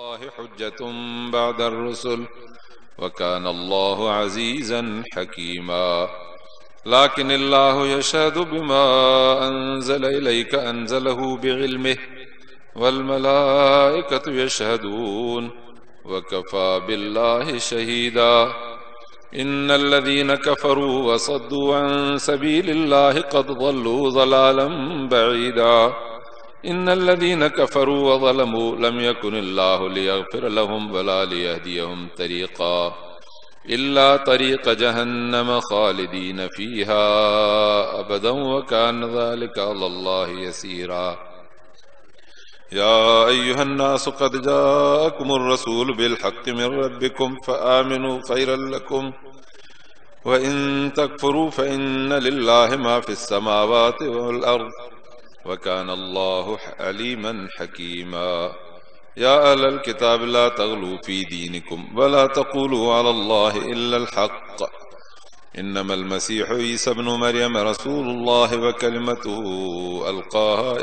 الله حجة بعد الرسل وكان الله عزيزا حكيما لكن الله يشهد بما أنزل إليك أنزله بعلمه والملائكة يشهدون وكفى بالله شهيدا إن الذين كفروا وصدوا عن سبيل الله قد ضلوا ضلالا بعيدا إن الذين كفروا وظلموا لم يكن الله ليغفر لهم ولا ليهديهم طريقا إلا طريق جهنم خالدين فيها أبدا وكان ذلك على الله يسيرا يا أيها الناس قد جاءكم الرسول بالحق من ربكم فآمنوا خيرا لكم وإن تكفروا فإن لله ما في السماوات والأرض وكان الله عليما حكيما يا أهل الكتاب لا تغلوا في دينكم ولا تقولوا على الله إلا الحق إنما المسيح عيسى ابن مريم رسول الله وكلمته ألقاها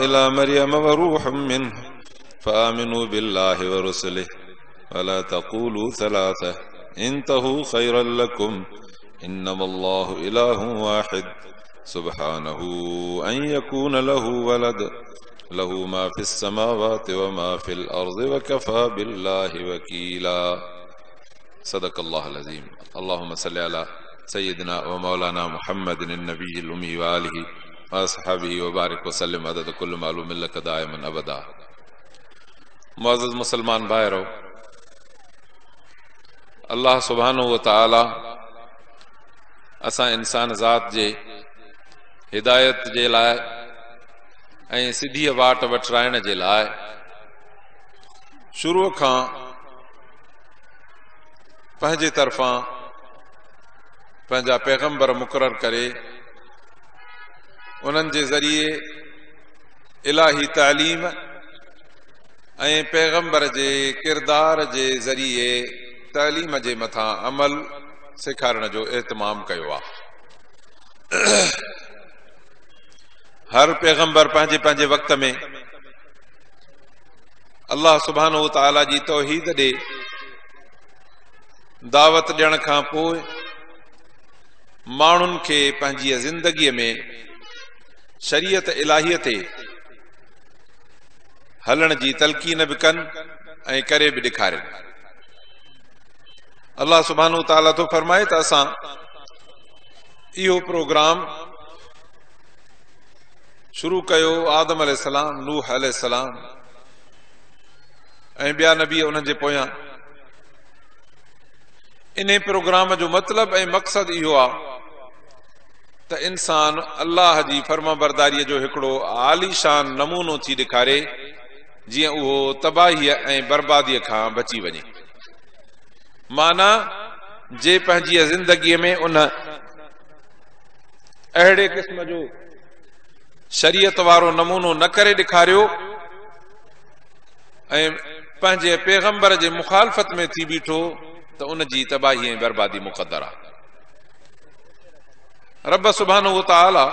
إلى مريم وروح منه فآمنوا بالله ورسله ولا تقولوا ثلاثة انتهوا خيرا لكم إنما الله إله واحد سبحانه أن يكون له ولد له ما في السماوات وما في الأرض وكفى بالله وكيلا صدق الله العظيم اللهم صل على سيدنا ومولانا محمد النبي الأمي وآله وأصحابه وبارك وسلم عدد كل معلوم لك دائما أبدا معزز مسلمان بھائیو اللہ سبحانہ و تعالی اساں انسان ذات جے ہدایت جے لائے ऐं सिधी वाट वठराइण जे लाइ शुरू खां पंहिंजे तरफ़ां पंहिंजा पैगंबर मुक़रर करे उन्हनि जे ज़रिए इलाही तालीम ऐं पैगंबर जे किरदार जे ज़रिए तालीम जे मथां अमल सेखारण जो एहतमाम कयो आहे। हर पैगंबर पंहिंजे पंहिंजे वक़्त में अल्लाह सुब्हानहु व तआला जी तौहीद ॾे दावत ॾियण खां पोइ माण्हुनि खे पंहिंजी ज़िंदगीअ में शरीयत इलाहीअ ते हलण जी तलकीन बि कनि ऐं करे बि ॾेखारनि। अल्लाह सुब्हानहु व तआला थो फरमाए त असां इहो प्रोग्राम शुरू कयो आदम अलैहिस्सलाम, नूह अलैहिस्सलाम ऐं ॿिया नबी उन्हनि जे पोयां। इन प्रोग्राम जो मतिलबु ऐं मक़सदु इहो आहे त इंसान अल्लाह जी फर्माबरदारीअ जो हिकिड़ो आलीशान नमूनो थी ॾेखारे जीअं उहो तबाहीअ ऐं बर्बादीअ खां बची वञे। माना जे पंहिंजी ज़िंदगीअ में उन अहिड़े क़िस्म जो शरीयत वारो नमूनो न करे ॾेखारियो ऐं पंहिंजे पैगंबर जे मुखालफ़त में थी बीठो त उन जी तबाही ऐं बर्बादी मुक़द्दर आहे। रब सुब्हानहु व तआला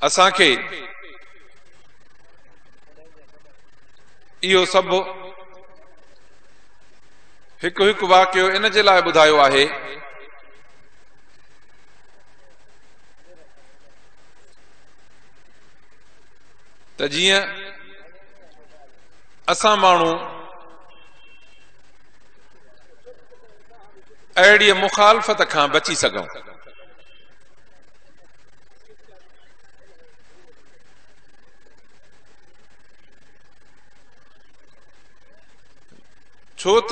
असांखे इहो सभु हिकु हिकु वाक़ियो इन जे लाइ ॿुधायो आहे त जीअं असां माण्हू अहिड़ी मुखालफ़त खां बची सघूं। छो त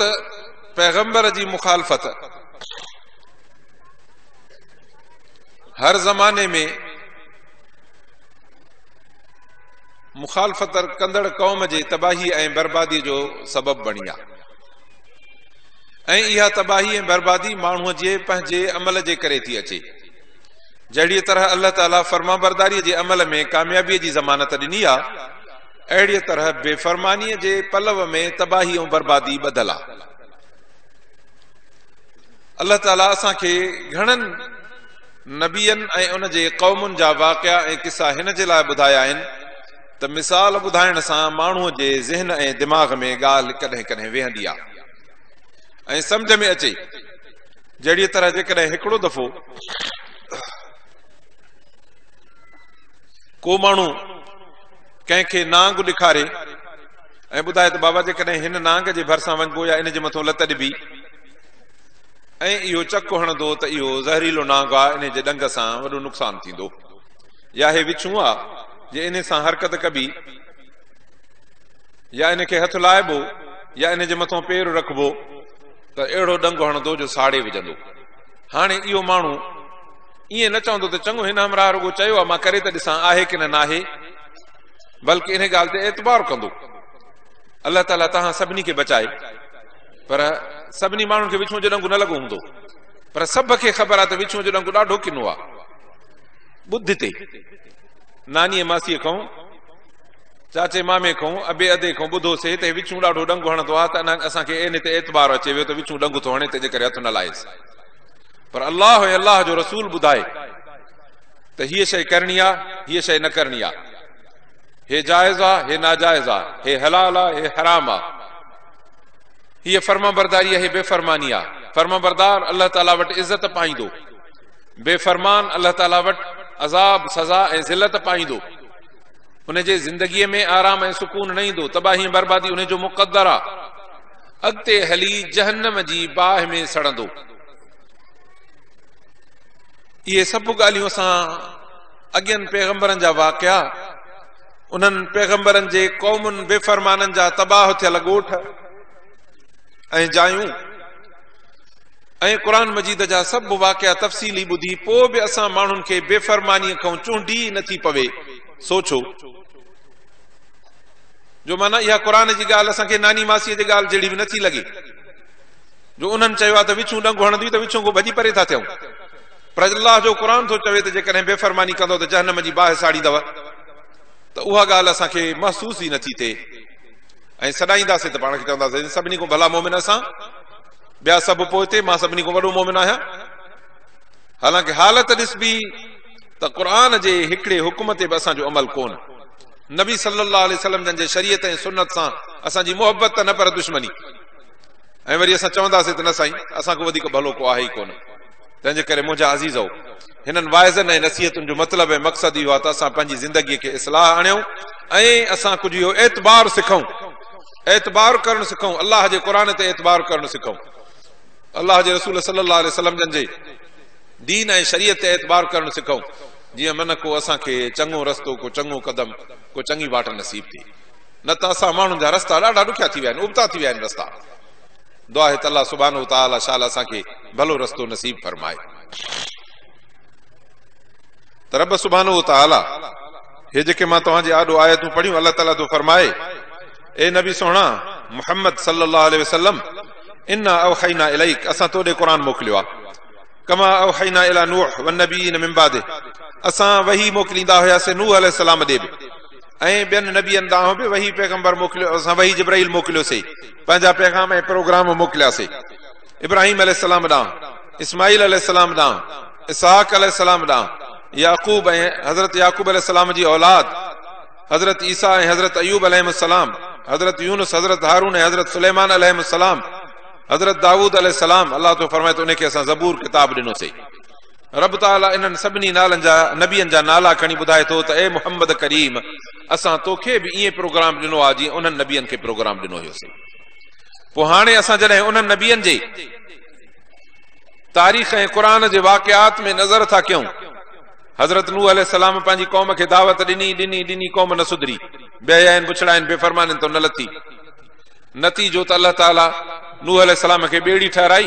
पैगंबर जी मुखालफ़त हर ज़माने में मुखालफ़त कंदड़ क़ौम जे तबाही ऐं बर्बादी जो सबब बणी आहे ऐं इहा तबाही ऐं बर्बादी माण्हूअ जे पंहिंजे अमल जे करे थी अचे। जहिड़ी तरह अल्लाह ताला फर्माबरदारीअ जे अमल में कामयाबीअ जी ज़मानत ॾिनी आहे, अहिड़ी तरह बेफ़रमानीअ जे पलव में तबाही ऐं बर्बादी ॿधल आहे। अल्लाह ताला असांखे घणनि नबियनि ऐं उन जे क़ौमुनि जा वाक़िया ऐं किसा हिन जे लाइ ॿुधाया आहिनि त मिसाल ॿुधाइण सां माण्हूअ जे ज़हन ऐं दिमाग़ में ॻाल्हि कॾहिं कॾहिं वेहंदी आहे ऐं सम्झ में अचे। जहिड़ी तरह जेकॾहिं हिकिड़ो दफ़ो को माण्हू कंहिंखे नांग ॾेखारे ऐं ॿुधाए त बाबा जेकॾहिं हिन नांग जे भरिसां वञिबो या इन जे मथां लत ॾिबी ऐं इहो चक हणंदो त इहो ज़हरीलो नांग आहे, इन जे ॾंग सां वॾो नुक़सानु थींदो, या हे विछूं आहे जे इन सां हरकत कबी या इन खे हथु लाइबो या इन जे मथां पेर रखबो त अहिड़ो ॾंग हणंदो जो साड़े विझंदो। हाणे इहो माण्हू ईअं न चवंदो त चङो हिन हमरा रुगो चयो आहे मां करे त ॾिसां आहे की न आहे, बल्कि इन ॻाल्हि ते एतबार कंदो। अल्लाह ताला तव्हां सभिनी खे बचाए, पर सभिनी माण्हुनि खे विछूं जो ॾंगु न लॻो हूंदो, पर सभ खे ख़बर आहे त विछूं जो ॾंगु ॾाढो किनो आहे। ॿुध ते नानीअ मासीअ खां, चाचे मामे खां, अबे अदे खां ॿुधोसीं त विछूं ॾाढो ॾंगु हणंदो आहे, त असांखे इन ते एतबार अचे वियो त विछूं ॾंगु थो हणे, तंहिंजे करे हथु न लाएसि। पर अल्लाह जो रसूल ॿुधाए त हीअ शइ करणी आहे, हीअ शइ न करणी आहे, हे जाइज़ आहे, हे नाजाइज़ आहे, हे हलाल आहे, हे हराम आहे, हीअ फर्मा बरदारी आहे, हे बेफ़रमानी आहे। फर्मा बरदार अल्लाह ताला वटि इज़त पाईंदो, बेफ़रमान अल्लाह ताला वटि अज़ाब सज़ा ऐं ज़िलत पाईंदो, उन जे ज़िंदगीअ में आराम ऐं सुकून न ईंदो, तबाही बर्बादी उन जो मुक़द्दर आहे, अॻिते हली जहन्नम जी बाहि में सड़ंदो। इहे सभु ॻाल्हियूं असां अॻियनि पैगंबरनि जा वाक़िया, उन्हनि पैगंबरनि जे क़ौमुनि बेफ़रमाननि जा तबाह थियल ॻोठ ऐं जायूं ऐं क़ुर मजीद जा सभु वाक़िया तफ़सीली ॿुधी पोइ बि असां माण्हुनि खे बेफ़रमानीअ खां चूंडी नथी पवे। सोचो जो माना इहा क़ुर जी ॻाल्हि असांखे नानी मासीअ जी ॻाल्हि जहिड़ी बि नथी लॻे, जो उन्हनि चयो आहे त विछूं ॾंगु हणंदी त विछूं खां भॼी परे था थियूं, पर अल्लाह जो क़ुर थो चवे त जेकॾहिं बेफ़रमानी कंदो त जहन्नम जी बाहि साड़ींदव, त उहा ॻाल्हि असांखे महसूस ई नथी थिए। ऐं सॾाईंदासीं त पाण खे चवंदासीं सभिनी खां भला मोमिन असां, ॿिया सभु पोइ हिते, मां सभिनी खां वॾो मोमिन आहियां। हालांकि हालत ॾिसबी त क़ुर जे हिकिड़े हुकुम ते बि असांजो अमल कोन, नबी सल्लल्लाहु अलैहि वसल्लम जन जे शरीयत ऐं सुन्नत सां असांजी मोहबत त न पर दुश्मनी, ऐं वरी असां चवंदासीं त न साईं असां खां वधीक भलो को आहे ई कोन। तंहिंजे करे मुंहिंजा अज़ीज़ो, हिननि वाइज़नि ऐं नसीहतुनि जो मतिलबु ऐं मक़सदु इहो आहे त असां पंहिंजी ज़िंदगीअ खे इस्लाह आणियूं ऐं असां कुझु इहो एतबार सिखूं, एतबार करणु सिखूं, अल्लाह जे क़ुर ते एतबार करणु सिखूं, अल्लाह जे रसूल सल्लल्लाहु अलैहि वसल्लम जन जे दीन ऐं शरीयत ते एतबार करणु सिखूं, जीअं मन को असांखे चङो रस्तो, को चङो कदम, को चङी वाट नसीब थिए। न त असां माण्हुनि जा रस्ता ॾाढा ॾुखिया थी विया आहिनि, उबता थी विया आहिनि रस्ता। दुआ आहे त अल्लाह सुब्हानहु व तआला शाला असांखे भलो रस्तो नसीब फरमाए। त रब सुब्हानहु व तआला हे जेके मां तव्हांजे आॾो आयतूं पढ़ियूं, अल्लाह ताला तो फरमाए, ए नबी सोहणा मुहम्मद सल्लल्लाहु अलैहि वसल्लम, इन्ना औहैना इलैक, असां तोॾे क़ुर मोकिलियो आहे, कमा औहैना इला नूह वन्नबीयीन मिन बादे, असां वही मोकिलींदा हुयासीं नूह अलैहिस्सलाम ॾे बि ऐं ॿियनि नबियनि ॾांहुं बि वही पैगंबर मोकिलियो, असां वही जिब्राइल मोकिलियोसीं, पंहिंजा पैगाम ऐं प्रोग्राम मोकिलियासीं इब्राहिम अलैहिस्सलाम ॾांहुं, इस्माईल अलैहिस्सलाम ॾांहुं, इसहाक अलैहिस्सलाम ॾांहुं, याकूब ऐं हज़रत याकूब अलैहिस्सलाम जी औलाद हज़रत ईसा ऐं हज़रत अयूब अलैहिस्सलाम, हज़रत यूनुस, हज़रत हारून ऐं हज़रत सुलेमान अलैहिस्सलाम, हज़रत दाऊद अलैहिस्सलाम। अल्लाह तो फरमाए त उनखे असां ज़बूर किताब ॾिनोसीं। रब ताला इन्हनि सभिनी नालनि जा नबियनि जा नाला खणी ॿुधाए थो त ए मुहम्मद करीम, असां तोखे बि ईअं प्रोग्राम ॾिनो आहे जीअं उन्हनि नबियनि खे प्रोग्राम ॾिनो हुयोसीं। पोइ हाणे असां जॾहिं उन्हनि नबियनि जे तारीख़ ऐं क़ुर जे वाक़ियात में नज़र था कयूं, हज़रत नूह अलैहिस्सलाम पंहिंजी क़ौम खे दावत ॾिनी, क़ौम न सुधरी, बेहया आहिनि, बुछड़ा आहिनि, बेफ़रमान तो न लथी। नतीजो त अल्लाह ताला नूह अलैहिस्सलाम खे ॿेड़ी ठहराई,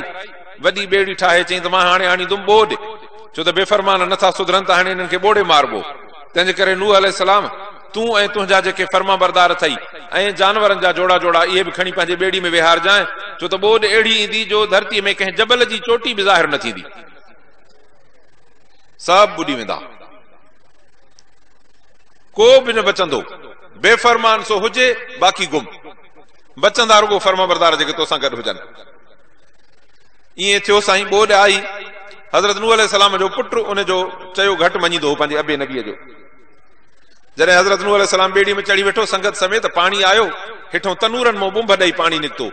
वॾी ॿेड़ी ठाहे चई त मां हाणे आणींदुमि ॿोॾ, छो त बेफ़रमान नथा सुधरनि त हाणे हिननि खे ॿोड़े मारबो। तंहिंजे करे नूह अलैहिस्सलाम तूं ऐं तुंहिंजा जेके फर्मा बरदार अथई ऐं जानवरनि जा जोड़ा जोड़ा इहे बि खणी पंहिंजे ॿेड़ी में विहारजांइ, छो त ॿोॾ अहिड़ी ईंदी जो धरतीअ में कंहिं जबल जी चोटी बि ज़ाहिर न थींदी, सभु ॿुॾी वेंदा, को बि न बचंदो, बेफ़रमान सो हुजे बाक़ी गुम, बचंदा रुगो फर्मा बरदार जेके तोसां गॾु हुजनि। ईअं थियो साईं, ॿोॾ आई हज़रत नूह अलैहिस्सलाम जो पुटु उन जो चयो घटि मञींदो हो पंहिंजे अबे नबीअ जो। जॾहिं हज़रत नूह अलैहिस्सलाम ॿेड़ी में चढ़ी वेठो संगत समेत, पाणी आयो, हेठों तनूरनि मां बुंभ ॾेई पाणी निकितो।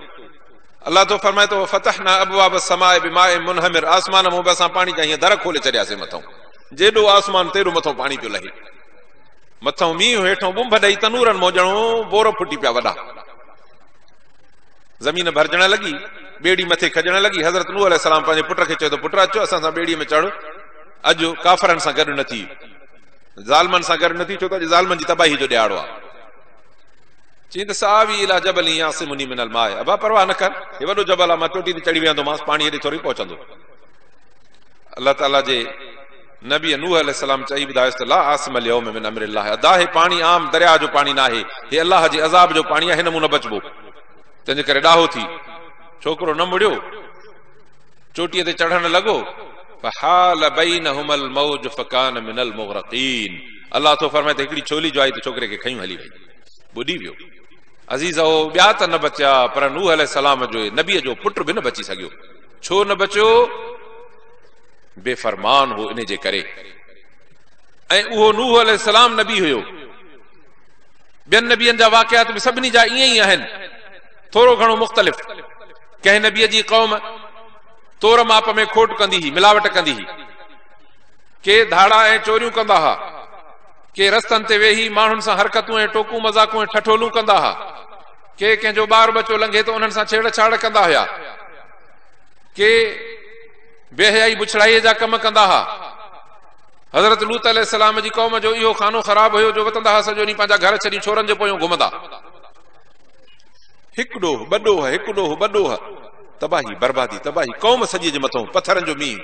अल्लाह तो फरमाए थो फतहना अबवाब समाए बिमाए मुनहमिर, आसमान मां बि असां पाणी जा हीअं दर खोले छॾियासीं मथां, जेॾो आसमान तेॾो मथां पाणी पियो लहे, मथां मींहुं हेठों बुंभ ॾेई तनूरनि मां ॼणो बोर फुटी पिया वॾा। ज़मीन भरजण लॻी, ॿेड़ी मथे खॼण लॻी। हज़रत नूह अलैहिस्सलाम पंहिंजे पुट खे चयो त पुटु अचो असां सां ॿेड़ीअ में चढ़, अॼु काफ़रनि सां गॾु न थी, ज़ालमनि सां गॾु न थी, छो त अॼु ज़ालमनि जी तबाही जो ॾियारो आहे। चई त सावी इला जबल यासिमुनी मिनल माए, अबा परवाह न कर, हे वॾो जबल आहे, मां चोटी ते चढ़ी वेंदोमांसि, पाणी हेॾे थोरी पहुचंदो। अल्लाह ताला जे नबी नूह अलैहिस्सलाम चई ॿुधायोसि त ला आसिम अल यौम मिन अम्रिल्लाह, अदा हे पाणी आम दरिया जो पाणी न आहे, हे अल्लाह जे अज़ाब जो पाणी आहे, हिन मूं न बचबो। तंहिंजे करे ॾाहो थी छोकिरो न मुड़ियो, चोटीअ ते चढ़ण लॻो, फहाल बैनहुमल मौज फकान मिनल मुग़रक़ीन। अल्लाह तो फरमाए त हिकिड़ी छोली जो आई त छोकिरे खे खयूं हली वई, ॿुॾी वियो। अज़ीज़ हो, ॿिया त न बचिया, पर नूह अलैहिस्सलाम जो नबीअ जो पुटु बि न बची सघियो। छो न बचियो? बेफरमान हो इन जे करे। ऐं उहो नूह अलैहिस्सलाम नबी हुयो। ॿियनि नबियनि जा वाक़ियात बि सभिनी जा ईअं ई आहिनि, थोरो घणो मुख़्तलिफ़। कंहिं नबीअ जी क़ौम तोर माप में खोट कंदी हुई, मिलावट कंदी हुई, के धाड़ा ऐं चोरियूं कंदा हुआ, के रस्तनि ते वेही माण्हुनि सां हरकतूं ऐं टोकूं मज़ाकूं ऐं ठठोलूं कंदा हुआ, के कंहिंजो ॿार बचो लंघे त उन्हनि सां छेड़छाड़ कंदा हुआ, के बेहयाई बुछड़ाईअ जा कम कंदा हुआ। हज़रत लूत अलैहिस्सलाम जी क़ौम जो इहो खानो ख़राब हुयो जो वतंदा हुआ, सॼो ॾींहुं पंहिंजा घर छॾी छोरनि जे पोयों घुमंदा, हिकु ॾोह ॿ ॾोह, हिकु ॾोह ॿ ॾोह, तबाही बर्बादी तबाही, क़ौम सॼी जे मथां पथरनि जो मींहुं,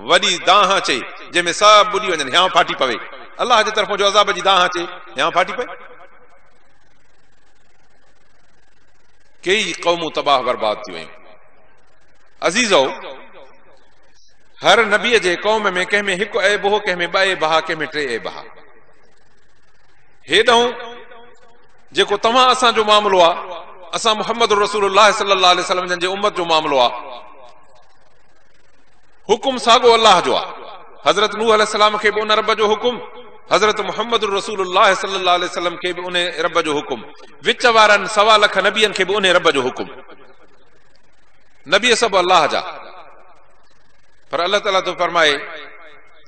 वॾी दाह अचे जंहिंमें सभु ॿुॾी वञनि, हियां फाटी पवे, अल्लाह जे तरफ़ों जो अज़ाब जी दाह अचे, हियां फाटी पए। कई क़ौमूं तबाह बर्बाद थी वयूं। अज़ीज़ो, हर नबीअ जे क़ौम में कंहिं में हिकु ऐब हो, कंहिं में ॿ ऐब हा, कंहिं में टे ऐब हा। हेॾऊं जेको तव्हां असांजो मामिलो आहे, असां मुहम्मद रसूलुल्लाह सल्लल्लाहु अलैहि वसल्लम जे उम्मत जो मामिलो आहे, हुकुम साॻो अल्लाह जो आहे। हज़रत नूह अलैहिस्सलाम खे बि उन रब जो हुकुम, हज़रत मुहम्मद रसूलुल्लाह सल्लल्लाहु अलैहि वसल्लम खे बि उन रब जो हुकुम, विच वारनि 1.25 लख नबियनि खे बि उन रब जो हुकुम। नबी सभु अल्लाह जा, पर अल्लाह ताला तो फरमाए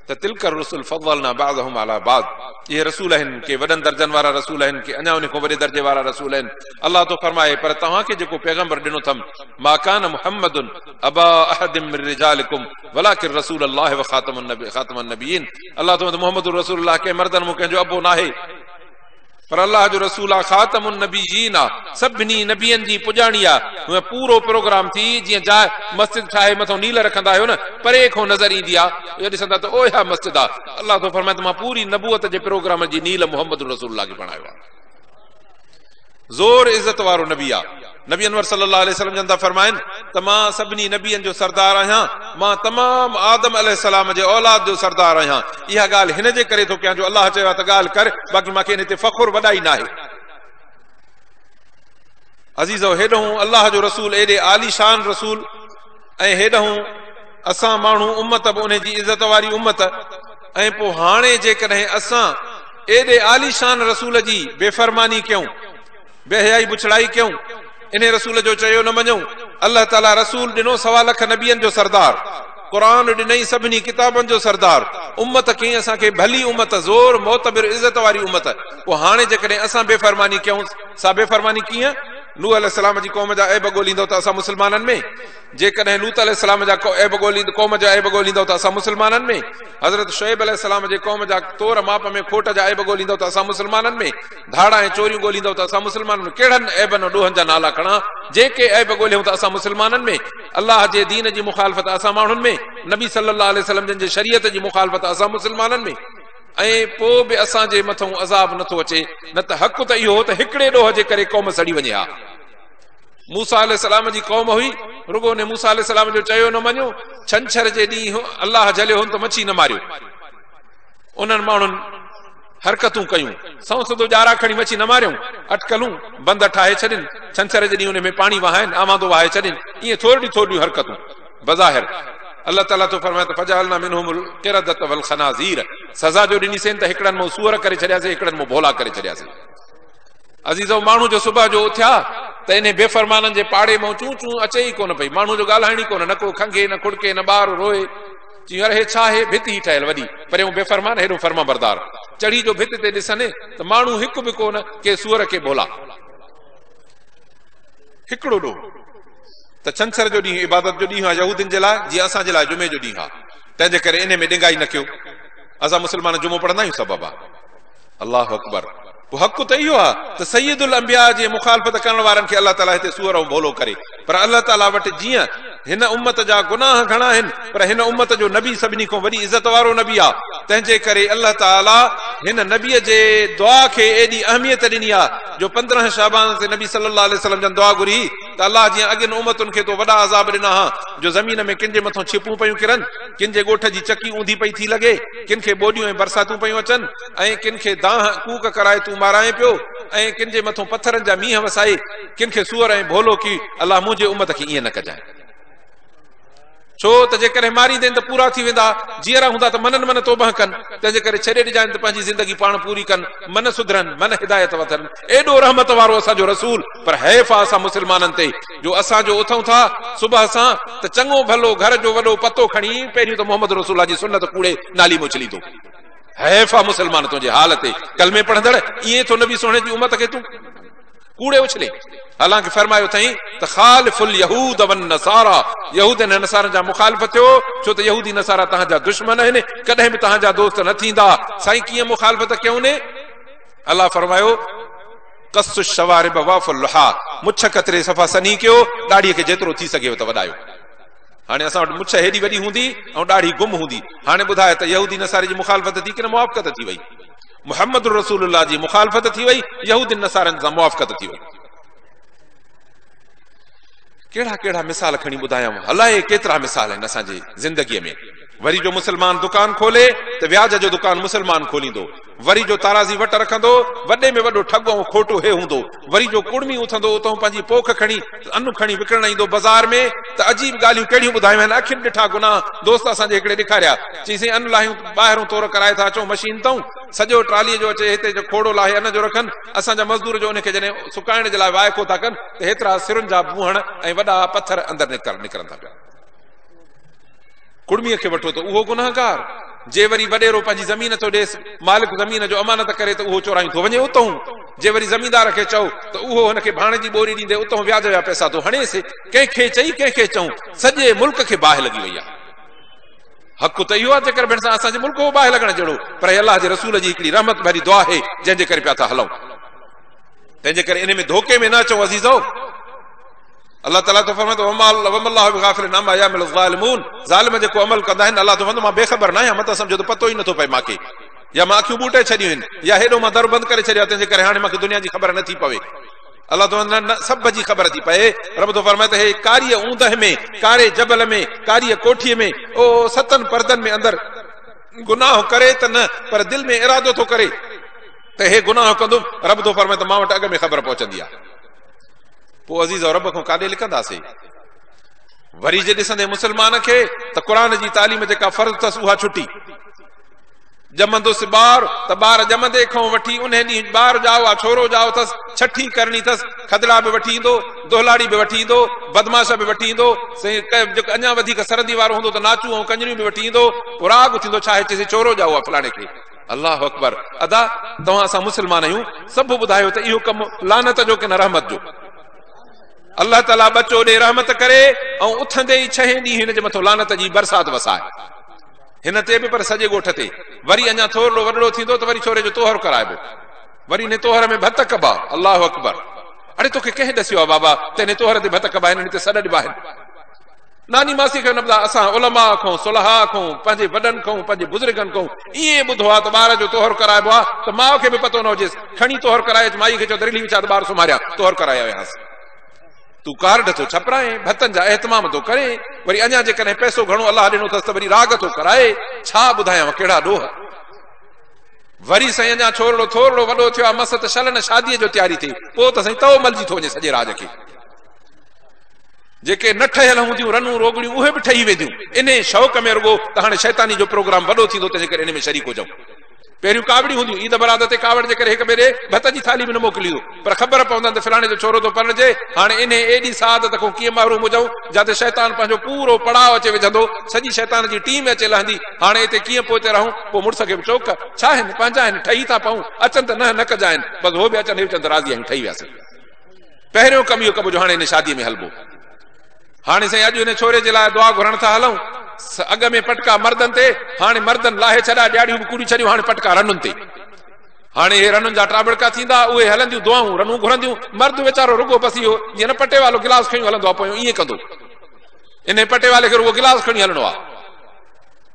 त तिलकर रसूल फज़लना बाज़हुम अला बाज़, ये रसूल आहिनि के वॾनि दर्जनि वारा रसूल आहिनि, के अञा उन खां वॾे दर्जे वारा रसूल आहिनि। अल्लाह तो फरमाए पर तव्हांखे जेको पैगंबर ॾिनो अथमि, मा कान मुहम्मदुन अबा अहदिम मिन रिजालिकुम वलाकिन रसूलुल्लाह व खातमुन नबिय्यीन। अल्लाह तो मुहम्मद रसूलुल्लाह के मर्दनि मूं कंहिंजो अबो नाहे, पर अल्लाह जो रसूल आहे, खातमुन नबिय्यीन आहे, सभिनी नबियनि जी पुॼाणी आहे। पूरो प्रोग्राम थी जीअं जाइ मस्जिद ठाहे मथां नील रखंदा आहियो न, परे खां नज़र ईंदी आहे, ॾिसंदा त ओहा मस्जिद आहे। अल्लाह तो फरमाए त मां पूरी नबूअत जे प्रोग्राम जी नील मुहम्मद रसूलुल्लाह खे बणायो आहे। ज़ोर इज़त वारो नबी आहे। नबी अनवर सल्लल्लाहु अलैहि वसल्लम जंदा फरमाइनि त मां सभिनी नबियनि जो सरदार आहियां, मां तमामु आदम अलैहिस्सलाम जे औलाद जो सरदार आहियां। इहा ॻाल्हि हिन जे करे थो कयां जो अल्लाह चयो आहे त ॻाल्हि कर, बाक़ी मूंखे हिन ते फ़ख़ुर वॾाई न आहे। अज़ीज़ो, हेॾऊं अल्लाह जो रसूल, एॾे आलीशान रसूल, ऐं हेॾऊं असां माण्हू उम्मत बि उन जी इज़त वारी उम्मत। ऐं पोइ हाणे जेकॾहिं असां एॾे आलीशान रसूल जी बेफ़रमानी कयूं, बेहयाई बुछड़ाई कयूं, इन रसूल जो चयो न मञूं, अल्लाह ताला रसूल ॾिनो 1.25 लख नबियनि जो सरदार, क़ुरान ॾिनई सभिनी किताबनि जो सरदार, उम्मत कीअं असांखे भली उम्मत, ज़ोर मोतबिर इज़त वारी उम्मत। पोइ हाणे जेकॾहिं असां बेफ़रमानी कयूं, सा बेफ़रमानी कीअं? नूह अलैहिस्सलाम जी क़ौम जा ऐब ॻोल्हींदो त असां मुस्लमाननि में, जेकॾहिं लूत अलैहिस्सलाम जा ऐब क़ौम जा ऐब ॻोल्हींदो त असां मुस्लमाननि में, हज़रत शुएब अलैहिस्सलाम जे क़ौम जा तोर माप में खोट जा ऐब ॻोल्हींदो त असां मुस्लमाननि में, धाड़ा ऐं चोरियूं ॻोल्हींदो त असां मुस्लमाननि में। कहिड़नि ऐबनि ॾोहनि जा नाला खणा? जेके ऐब ॻोल्हियूं त असां मुस्लमाननि में, अल्लाह जे दीन जी मुखालफ़त असां माण्हुनि में, नबी सल्लल्लाहु अलैहि वसल्लम जे शरीयत जी मुखालफ़त असां मुस्लमाननि में। ऐं पोइ बि असांजे मथां अज़ाब नथो अचे, न त हक़ त इहो त हिकिड़े ॾोह जे करे क़ौम सड़ी वञे हा। मूसा अलैहिस्सलाम जी क़ौम हुई, रुगो ने मूसा अलैहिस्सलाम जो चयो न मञो, छंछर जे ॾींहुं अल्लाह जलियो हुन त मच्छी न मारियो। उन्हनि माण्हुनि हरकतूं कयूं, सौंसदो ॼारा खणी मच्छी न मारियूं, अटकलूं बंद ठाहे छॾनि, छंछर जे ॾींहुं उन में पाणी वहाइनि, आमादो वहाए छॾनि, ईअं थोरियूं थोरियूं हरकतूं बज़ाहिर। अल्लाह ताला तो फरमाए त फजअलना मिनहुमुल क़िरदत वल खनाज़ीर, सज़ा जो ॾिनीसीं त हिकिड़नि मां सूअर करे छॾियासीं, हिकिड़नि मां भोला करे छॾियासीं। अज़ीज़ो, माण्हू जो सुबुह जो उथिया त इन बेफ़रमाननि जे पाड़े मां चूं चूं अचे ई कोन पई, माण्हू जो ॻाल्हाइण ई कोन, न को खंगे न खुड़के न ॿार रोए, चई अरे हे छा आहे, भित ई ठहियल वॾी, परियों बेफ़रमान हेॾो फर्मा बरदार, चढ़ी जो भित ते ॾिसनि त माण्हू हिकु बि कोन, के सूअर के भोला, हिकिड़ो ॾोह। त छंछर जो ॾींहुं इबादत जो ॾींहुं आहे यहूदियुनि जे लाइ, जीअं असांजे लाइ जुमे जो ॾींहुं आहे, तंहिंजे करे इन में ॾिंगाई न कयो। असां मुस्लमान जुमो पढ़ंदा आहियूं सबबु आहे। अल्लाह अकबर। पोइ हक़ त इहो आहे त सैयदुल अंबिया जे मुखालफ़त करण वारनि खे अल्लाह ताला हिते सूअर ऐं भोलो करे, पर अल्लाह ताला वटि जीअं हिन उम्मत जा गुनाह घणा आहिनि, पर हिन उम्मत जो नबी सभिनी खां वॾी इज़त वारो नबी आहे, तंहिंजे करे अल्लाह ताला हिन नबीअ जे दुआ खे एॾी अहमियत ॾिनी आहे जो 15 शाबान ते नबी सल्लल्लाहु अलैहि वसल्लम जन दुआ घुरी त अल्लाह जीअं अॻिन उम्मतुनि खे तो वॾा अज़ाब ॾिना हा, जो ज़मीन में किन जे मथां छिपूं पयूं किरनि, किन जे ॻोठ जी चकी ऊंधी पई थी लॻे, किन खे ॿोॾियूं ऐं बरसातूं पयूं अचनि, ऐं किन खे दाह कूक कराए तूं माराए पियो, ऐं किन जे मथां पत्थरनि जा मींहं वसाए, किन खे सूअर ऐं भोलो की अल्लाह मुंहिंजे उम्मत खे ईअं न कजाए। छो त जेकॾहिं मारी देनि त पूरा थी वेंदा, जीअरा हूंदा त मननि मन तौबह कनि, तंहिंजे करे छॾे ॾिजाइनि त पंहिंजी ज़िंदगी पाण पूरी कनि, मन सुधरनि, मन हिदायत वठनि। एॾो रहमत वारो असांजो रसूल, पर हैफ़ आहे असां मुस्लमाननि ते जो असांजो उथूं था सुबुह सां त चङो भलो घर जो वॾो पतो खणी पहिरियों त मोहम्मद रसूल जी सुन्नत कूड़े नाली मोचली थो। हैफ़ आहे मुस्लमान तुंहिंजे हाल ते, कलमे पढ़ंदड़ ईअं थो नबी सोणे जी उम्मत खे तूं कूड़े उछले। हालांकि फरमायो अथई त ख़ालिफुल यहूद वन नसारा, यहूद ऐं नसारनि जा मुखालिफ़ थियो, छो त यहूदी नसारा तव्हांजा दुश्मन आहिनि, कॾहिं बि तव्हांजा दोस्त न थींदा। साईं कीअं मुखालिफ़त कयूं ने? अल्लाह फरमायो कस्सु शवारिब वाफुल लहा, मुछ कतरे सफ़ा सनी कयो, ॾाढ़ीअ खे जेतिरो थी सघेव त वॾायो। हाणे असां वटि मुछ हेॾी वॾी हूंदी ऐं ॾाढ़ी गुम हूंदी। हाणे ॿुधाए त यहूदी नसारे जी मुखालिफ़त थी कि न मुआफ़क़त थी वई? मुहम्मद रसूलुल्लाह जी मुखालिफ़त थी वई, यहूदी नसारनि सां मुआफ़क़त थी वई। कहिड़ा कहिड़ा मिसाल खणी ॿुधायांव, अलाए केतिरा मिसाल आहिनि असांजी ज़िंदगीअ में। वरी जो मुस्लमान दुकान खोले त व्याज जो दुकान मुस्लमान खोलींदो, वरी जो ताराज़ी वट रखंदो, वॾे में वॾो ठग ऐं खोटो हे हूंदो, वरी जो कुड़मी उथंदो उतां पंहिंजी पोख खणी अनु खणी विकिणण ईंदो बाज़ार में, त अजीब ॻाल्हियूं कहिड़ियूं ॿुधायूं आहिनि। अखियुनि ॾिठा गुनाह दोस्त असांजे हिकिड़े ॾेखारिया, चईसीं अनु लाहियूं ॿाहिरों तोर कराए था अचूं मशीन ताऊं, सॼो ट्रालीअ जो अचे हिते जो खोड़ो लाहे अन जो रखनि, असांजा मज़दूर जो उनखे जॾहिं सुकाइण जे लाइ वाइको था कनि त हेतिरा सिरुनि जा बूहण ऐं वॾा पत्थर अंदरि निकिरनि था पिया। कुड़मीअ खे वठो त उहो गुनाहगार, जे वरी वॾेरो पंहिंजी ज़मीन थो ॾेसि, मालिक ज़मीन जो अमानत करे त उहो चोरायूं थो वञे उतां, जे वरी ज़मीनदार खे चओ त उहो हुनखे भाणे जी ॿोरी ॾींदे उतां व्याज जा पैसा थो हणेसि। कंहिंखे चई कंहिंखे चऊं, सॼे मुल्क खे बाहि लॻी वई आहे। हक़ त इहो आहे जेकर भेण सां असांजे मुल्क जो बाहि लॻण जहिड़ो, पर अल्लाह जे रसूल जी हिकिड़ी रहमत भरी दुआ आहे जंहिंजे करे पिया था हलूं। तंहिंजे करे इन में धोखे में न अचो अज़ीज़ो। अल्लाह ताला तो फरमाए तो वमल्लाहु बिगाफिलिन अम्मा यामलु ज़ालिमून, ज़ालिम जेको अमल कंदा आहिनि अल्लाह तो फरमाए मां बेख़बर न आहियां, मत सम्झो त पतो ई नथो पए मांखे, या मां अखियूं ॿूटे छॾियूं आहिनि, या हेॾो मां दर बंदि करे छॾिया तंहिंजे करे हाणे मूंखे दुनिया जी ख़बर नथी पवे। अल्लाह तो सभ जी ख़बर थी पए। रब तो फरमाए त हे कारीअ ऊंदह में, कारे जबल में, कारीअ कोठीअ में, ओ 7 परदनि में अंदरि गुनाह करे त न, पर दिलि में इरादो थो करे त हे गुनाह कंदुमि, रब तो फरमाए त मां वटि अॻ में ख़बर पहुचंदी आहे। पोइ अज़ीज़ रब खां काॾे लिकंदासीं? वरी जे ॾिसंदे मुस्लमान खे त क़ुर जी तालीम जेका फर्ज़ अथसि उहा छुटी। ॼमंदुसि ॿार त ॿार ॼमंदे खां वठी उन ॾींहुं ॿार ॼाओ आहे, छोरो ॼाओ अथसि, छठी करणी अथसि, खदड़ा बि वठी ईंदो, दोहलाड़ी बि वठी ईंदो, बदमाश बि वठी ईंदो, जेको अञा वधीक सरदी वारो हूंदो त नाचूं ऐं कंजरियूं बि वठी ईंदो, पोइ राग थींदो छा आहे, चइसि छोरो ॼाओ आहे फलाणे खे। अल्लाह अकबर। अदा तव्हां असां मुस्लमान आहियूं, सभु ॿुधायो त इहो कमु लानत जो की न रहमत जो? अल्लाह ताला बचो ॾे रहमत करे ऐं उथंदे ई 6 ॾींहं हिन जे मथां लानत जी बरसात वसाए, हिन ते बि पर सॼे ॻोठ ते। वरी अञा थोरो वॾो थींदो त वरी छोरे जो तोहर कराइबो, वरी इन तोहर में भत कबा। अल्लाह अकबर। अड़े तोखे कंहिं ॾसियो आहे बाबा त इन तोहर ते भत कबा आहिनि, हिते सॾ ॾिबा आहिनि? नानी मासी खे न ॿुधा, असां उलमा खां, सुलहा खां, पंहिंजे वॾनि खां, पंहिंजे बुज़ुर्गनि खां ईअं ॿुधो आहे त ॿार जो तोहर कराइबो आहे त माउ खे बि पतो न हुजेसि, खणी तोहर कराए माई खे चओ त रिली विछा त ॿार सुम्हारिया, तोहर कराए वियासीं। तूं कार्ड थो छपराए, भतनि जा एहतमाम थो करे, वरी अञा जेकॾहिं पैसो घणो अलाह ॾिनो अथसि त वरी राग थो कराए। छा ॿुधायांव कहिड़ा ॾोह। वरी साईं अञा छोरो थोरो वॾो थियो आहे, मस त शलन शादीअ जो तयारी थिए, पोइ त साईं तओ मलजी थो वञे सॼे राज खे। जेके न ठहियल हूंदियूं रनूं रोगड़ियूं उहे बि ठही वेंदियूं इन शौक़ में रुगो त हाणे शैतानी जो प्रोग्राम वॾो थींदो तंहिंजे करे इन में शरीक हुजऊं। पहिरियों कावड़ी हूंदियूं ईद बरादत ते कावड़ जे करे हिक ॿिए ॾे भत जी थाली बि न मोकिलियो पर ख़बर पवंदा त फलाणे जो छोरो थो परिणिजे हाणे इन एॾी सादत खां कीअं महरूम हुजऊं जिते शैतान पंहिंजो पूरो पड़ाव अचे विझंदो सॼी शैतान जी टीम अचे लहंदी हाणे हिते कीअं पोइ रहूं पोइ मुड़ुस खे बि चोक छा आहिनि पंहिंजा आहिनि ठही था पऊं अचनि त न कजा आहिनि बसि हो बि अचनि हे चवनि त राज़ी आहियूं ठही वियासीं। पहिरियों कमु इहो कबो जो हाणे हिन शादीअ में हलबो। हाणे साईं अॼु हिन छोरे जे लाइ दुआ घुरण था हलूं अॻ में पटका मर्दनि ते हाणे मर्दनि लाहे छॾा ॾियाड़ियूं बि कूड़ी छॾियूं हाणे पटका रनुनि ते। हाणे हे रनुनि जा टाबड़का थींदा उहे हलंदियूं दुआऊं रनूं घुरंदियूं मर्द वीचारो रुगो बसि इहो जीअं न पटे वारो गिलास खणी हलंदो आहे पोइ ईअं कंदो इन पटे वाले खे रुगो गिलास खणी हलणो आहे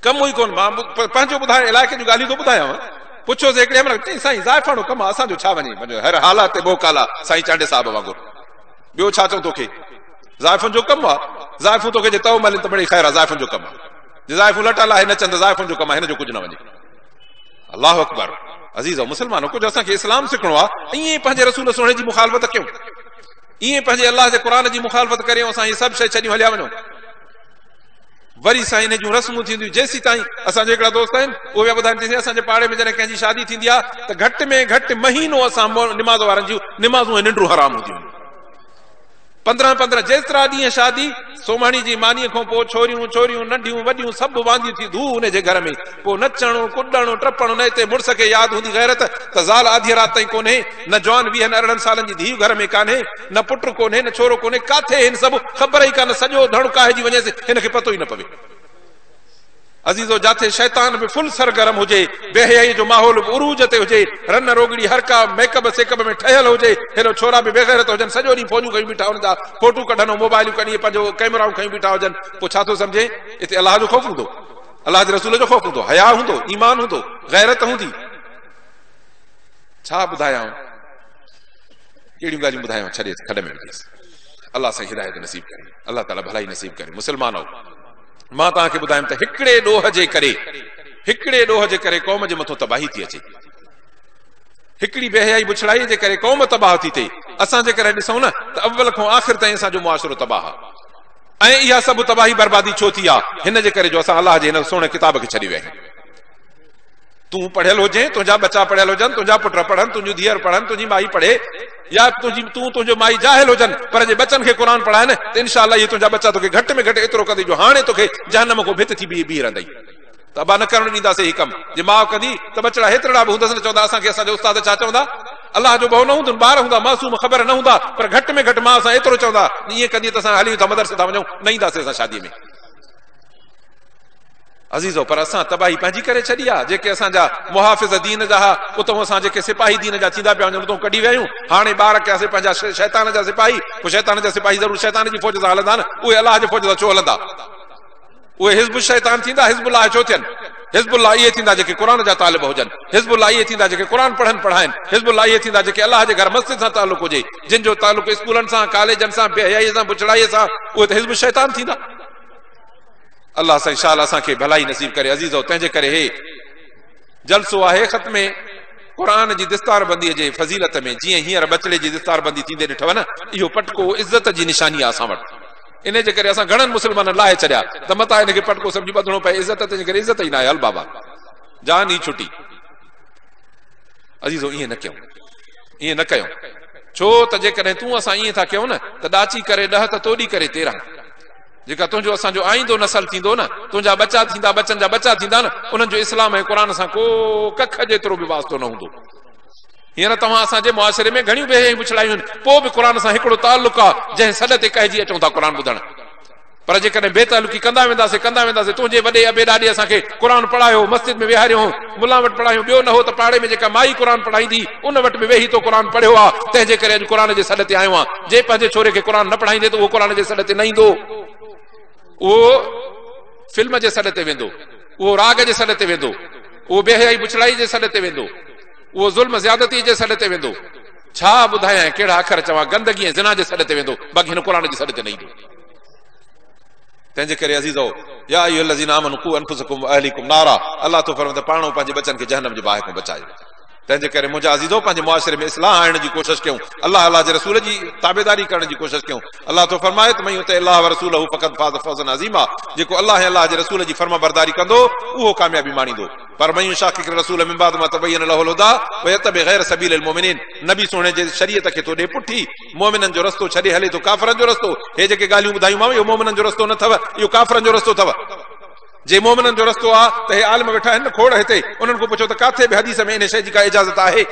कमु ई कोन। मां पंहिंजो ॿुधाए इलाइक़े जूं ॻाल्हियूं थो ॿुधायांव पुछोसि हिकिड़े महिल साईं ज़ाइफ़ाणो कमु आहे असांजो छा वञे हर हालात ते मोकाला साईं चांडे साहिब वांगुरु ॿियो छा चऊं तोखे ज़ाइफ़ुनि जो कमु आहे ज़ाइफ़ूं तोखे जे तव मलनि त बड़ी ख़ैर आहे ज़ाइफ़ुनि जो कमु आहे ज़ाइफ़ूं लटल आहे न चवंद ज़ाइफ़ुनि जो कमु आहे हिन जो कुझु न वञे। अल्लाहु अकबर अज़ीज़ मुस्लमानो कुझु असांखे इस्लाम सिखणो आहे ईअं पंहिंजे रसूल सुहिणे जी मुखालफ़त कयूं ईअं पंहिंजे अलाह जे क़ुर जी मुखालफ़त करियूं असां इहे सभु शइ छॾियूं हलिया वञूं। वरी साईं हिन जूं रस्मूं थींदियूं जेसीं ताईं असांजा हिकिड़ा दोस्त आहिनि उहे पिया ॿुधाइनि असांजे पाड़े में जॾहिं कंहिंजी शादी थींदी आहे त घटि में घटि महीनो असां निमाज़ वारनि जूं निमाज़ूं ऐं निंडूं हराम हूंदियूं 15 जेतिरा ॾींहं शादी सोमाणी जी मानीअ खां पोइ छोरियूं नंढियूं वॾियूं सभु वांदियूं थी धू हुनजे घर में पोइ नचणो कुॾणो टपणो न हिते मुड़ुस खे यादि हूंदी गैरत त ज़ाल आधी राति ताईं कोन्हे न जवान 20-18 सालनि जी धीउ घर में कान्हे न पुटु कोन्हे न छोरो कोन्हे काथे हिन सभु ख़बर ई कान सॼो धड़ काहिजी वञे हिनखे पतो ई न पवे। अज़ीज़ो जाथे शैतान बि फुल सरगरम हुजे बेहयाई जो माहौल बि उरूज ते हुजे रन रोगड़ी हर का मेकअप सेकअप में ठहियल हुजे हेॾो छोरा बि बेग़ैरत हुजनि सॼो ॾींहुं फोनियूं खणी बीठा हुजनि था फोटू कढनि मोबाइलियूं कढी पंहिंजो कैमराऊं खणी बीठा हुजनि पोइ छा थो सम्झे हिते अलाह जो ख़ौफ़ हूंदो अलाह जे रसूल जो ख़ौफ़ हूंदो हया हूंदो ईमान हूंदो गैरत हूंदी छा ॿुधायां कहिड़ियूं ॻाल्हियूं ॿुधायां छॾे खॾ में विझेसि। अलाह सां हिदायत नसीब करे अलाह ताला भलाई नसीब करे। मुस्लमानो मां तव्हांखे ॿुधायमि त हिकिड़े ॾोह जे करे क़ौम जे मथां तबाही थी अचे हिकिड़ी बेहयाई बुछड़ाई जे करे क़ौम तबाह थी थिए। असां जेकर ॾिसूं न त अव्वल खां आख़िर ताईं असांजो मुआशिरो तबाह आहे ऐं इहा सभु तबाही बर्बादी छो थी आहे हिन जे करे जो असां अलाह जे हिन सुहिणे किताब खे छॾी विया आहियूं। तूं पढ़ियल हुजे तुंहिंजा बच्चा पढ़ियल हुजनि तुंहिंजा पुट पढ़नि तुंहिंजूं धीअर पढ़नि तुंहिंजी माई पढ़े या तुंहिंजो माई जाहिल हुजनि पर जे बच्चनि खे क़ुर पढ़ाइनि त इनशाअल्लाह इहे तुंहिंजा बच्चा तोखे घटि में घटि एतिरो कंदी जो हाणे तोखे जहन्नम खां भित थी बीह रहंदई त अबा न करणु ॾींदासीं ही कमु जे माउ कंदी त बचड़ा हेतिरा बि हूंदसि न चवंदा असांखे असांजा उस्ताद छा चवंदा अलाह जो भउ न हूंदो ॿार हूंदा मासूम ख़बर न हूंदा पर घटि में घटि माउ असां एतिरो चवंदा ईअं कंदी त असां हली था मदरसे था वञूं न ईंदासीं असां शादीअ में। अज़ीज़ो पर असां तबाही पंहिंजी करे छॾी आहे जेके असांजा मुहाफ़िज़ दीन जा हुआ उतां असां जेके सिपाही दीन जा थींदा पिया वञनि उतां कढी विया आहियूं हाणे ॿार कयासीं पंहिंजा शैतान जा सिपाही पोइ शैतान जा सिपाही ज़रूरु शैतान जी फ़ौज सां हलंदा न उहे अलाह जी फ़ौज सां छो हलंदा उहे हिज़्ब शैतान थींदा हिज़्बुल्लाह छो थियनि हिज़्बुल्लाह इहे थींदा जेके क़ुर जा तालिब हुजनि हिज़्बुल्लाह इहे थींदा जेके क़ुर पढ़ाइनि हिज़्बुल्लाह इहे थींदा जेके अलाह जे घर मस्जिद सां तालुक़ हुजे जिन जो तालुक़ स्कूलनि सां कॉलेजनि सां बेहयाईअ सां बुछड़ाईअ सां उहे त हिज़्ब शैतान थींदा। अल्लाह सां इंशाअल्लाह असांखे भलाई नसीब करे। अज़ीज़ो तंहिंजे करे हे जलसो आहे ख़त्मे क़ुर जी दिस्तारबंदीअ जे फज़ीलत में जीअं हींअर बचड़े जी दिस्तारबंदी थींदे ॾिठव न इहो पटको इज़त जी निशानी आहे असां वटि इन जे करे असां घणनि मुस्लमाननि लाहे छॾिया त मथां हिनखे पटको सम्झी ॿधणो पए इज़त तंहिंजे करे इज़त ई न आहे हल बाबा जान ई छुटी। अज़ीज़ो ईअं न कयूं छो त जेकॾहिं तूं असां ईअं था कयूं न त ॾाची करे 10 त तोड़ी करे 13 जेका तुंहिंजो असांजो आईंदो नसल थींदो न तुंहिंजा बच्चा थींदा बच्चनि जा बच्चा थींदा न उन्हनि जो इस्लाम ऐं क़ुर सां को कख जेतिरो बि वास्तो न हूंदो। हींअर तव्हां असांजे मुआशिरे में घणियूं बेहयाई बुछड़ायूं आहिनि पोइ बि क़ुर सां हिकिड़ो ताल्लुक़ आहे जंहिं सॾ ते कहिजी अचूं था क़ुर ॿुधण पर जेकॾहिं बेतालुकी कंदा वेंदासीं तुंहिंजे वॾे अबे ॾाॾे असांखे क़ुर पढ़ायो मस्जिद में विहारियो मुला वटि पढ़ायूं ॿियो न हो त पाड़े में जेका माई क़ुर पढ़ाईंदी उन वटि बि वेही तो क़ुर पढ़ियो आहे तंहिंजे करे अॼु क़ुर जे सॾ ते आयो आहे। जे पंहिंजे छोरे खे क़ुर न पढ़ाईंदे त उहो क़ुर जे सॾ ते न ईंदो उहो फिल्म जे सॾ ते वेंदो उहो राग जे सॾ ते वेंदो उहो बेहयाई बुछड़ाई जे सॾ ते वेंदो उहो ज़ुल्म ज़्यादती जे सॾ ते वेंदो छा ॿुधायां कहिड़ा अखर चवां गंदगी ऐं ज़िना जे सॾ ते वेंदो बाक़ी हिन क़ुर जे सॾ ते न ईंदो। तंहिंजे करे अज़ीज़ो या अय्युहल्लज़ीना आमनू क़ू अनफुसकुम व अहलीकुम नारा अलाह तो फरमाए पाणो पंहिंजे बचनि खे जहन्नम जे बाहि खां बचायो। तंहिंजे करे मुंहिंजा अज़ीज़ो पंहिंजे मुआशिरे में इस्लाह आणण जी कोशिशि कयूं, अलाह अलाह जे रसूल जी ताबेदारी करण जी कोशिशि कयूं। अलाह तो फरमाए त मयूं त अलाह व रसूलहु फ़क़द फाज़ फ़ौज़न अज़ीमा, जेको अलाह ऐं अलाह जे रसूल जी फर्मा बरदारी कंदो उहो कामयाबी माणींदो। पर मयूं शाकिक रसूल मिन बाद मा तबय्यन लहुल हुदा व यत्तबि गैर सबीलिल मुमिनीन, नबी सोणे जे शरीयत खे तो ॾे पुठी, मोमिननि जो रस्तो छॾे हले तो काफ़रनि जो रस्तो। हे जेके ॻाल्हियूं ॿुधायूं मां, इहो मोमिननि जो रस्तो न अथव, इहो काफ़रनि जो रस्तो अथव। जे मोमिननि जो रस्तो आहे त हे आलिम वेठा आहिनि खोड़ हिते, उन्हनि खां पुछो त काथे बि हदीस में इन शइ जी का इजाज़त आहे?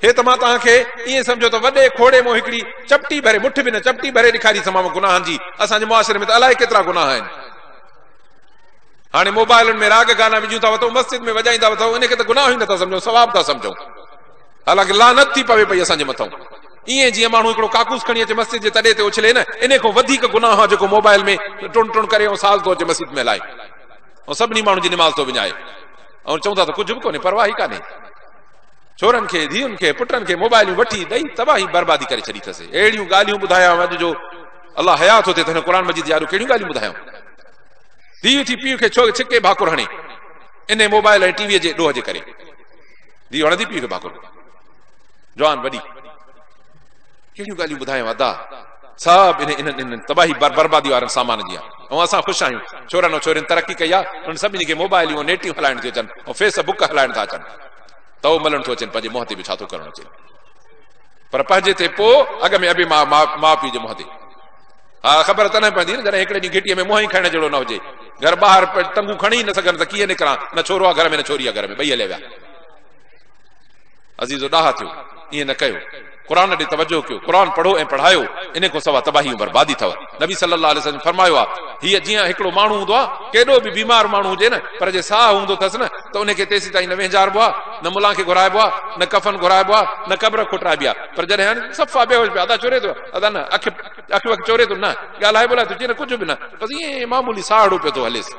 हे त मां तव्हांखे ईअं सम्झो त वॾे खोड़े मां हिकिड़ी चपटी भरे, मुठ बि न चपटी भरे ॾेखारी तमामु गुनाहनि जी। असांजे मुआशिरे में त अलाए केतिरा गुनाह आहिनि। हाणे मोबाइलुनि में राग गाना विझूं था वठूं, मस्जिद में वॼाईंदा वठूं, इनखे त गुनाह ई नथा सम्झूं, सवाब था सम्झूं। हालांकि लानत थी पवे पई असांजे मथां। ईअं जीअं माण्हू हिकिड़ो काकूस खणी अचे मस्जिद जे तॾे ते उछले न, इन खां वधीक गुनाह आहे जेको मोबाइल में टुन टुन करे ऐं साल थो अचे मस्जिद में हलाए ऐं सभिनी माण्हुनि जी निमाज़ थो विञाए ऐं चवंदा त कुझु बि कोन्हे, परवाह ई कान्हे। छोरनि खे, धीउनि खे, पुटनि खे मोबाइलियूं वठी ॾेई तबाही बर्बादी करे छॾी अथसि। अहिड़ियूं ॻाल्हियूं ॿुधायां अॼु जो अलाह हया थो थिए त हिन क़ुर मजीद यारो कहिड़ियूं ॻाल्हियूं ॿुधायूं। धीउ थी पीउ खे छो छिके भाकुर हणे इन मोबाइल ऐं टीवीअ जे ॾोह जे करे। धीउ हणंदी पीउ खे भाकुर, जवान वॾी, कहिड़ियूं ॻाल्हियूं ॿुधायूं अदा। सभु इन तबाही बर्बादी वारनि सामान जी आहे। ऐं असां ख़ुशि आहियूं, छोरनि ऐं छोरियुनि तरक़ी कई आहे, उन्हनि सभिनी खे मोबाइलियूं नेटियूं हलाइण थियूं अचनि ऐं फेसबुक हलाइण था अचनि, तओ मलण थो अचनि, पंहिंजे मुंहं ते बि छा थो करणु अचे। पर पंहिंजे ते पोइ अॻ में अबे माउ पीउ जे मुंहं ते हा ख़बर त न पवंदी न, जॾहिं हिकिड़े ॾींहुं घिटीअ में मुंहं ई खाइण जहिड़ो न हुजे, घर ॿाहिरि टंगू खणी न सघनि त कीअं निकिरां, न छोरो आहे घर में न छोरी आहे घर में, ॿई हले विया। अज़ीज़ो ॾाहा थियो, ईअं न कयो, क़ुर ॾे तवजो कयो, क़ुर पढ़ो ऐं पढ़ायो, इन खां सवाइ तबाही बर्बादी अथव। नबी सल्लल्लाहु अलैहि वसल्लम फरमायो आहे, हीअ जीअं हिकिड़ो माण्हू हूंदो आहे, केॾो बि बीमार माण्हू हुजे न, पर जे साह हूंदो अथसि न त उनखे तेसीं ताईं न वेझारबो आहे, न मुला खे घुराइबो आहे, न कफन घुराइबो आहे, न क़ब्र खुटराइबी आहे। पर जॾहिं हाणे सफ़ा बेहोश पिया, अदा चोरे थो, अदा न अखि वखि चोरे थो, न ॻाल्हाए ॿोलाए थो चए, न कुझु बि न, बसि ईअं मामूली साहड़ो पियो थो हलेसि।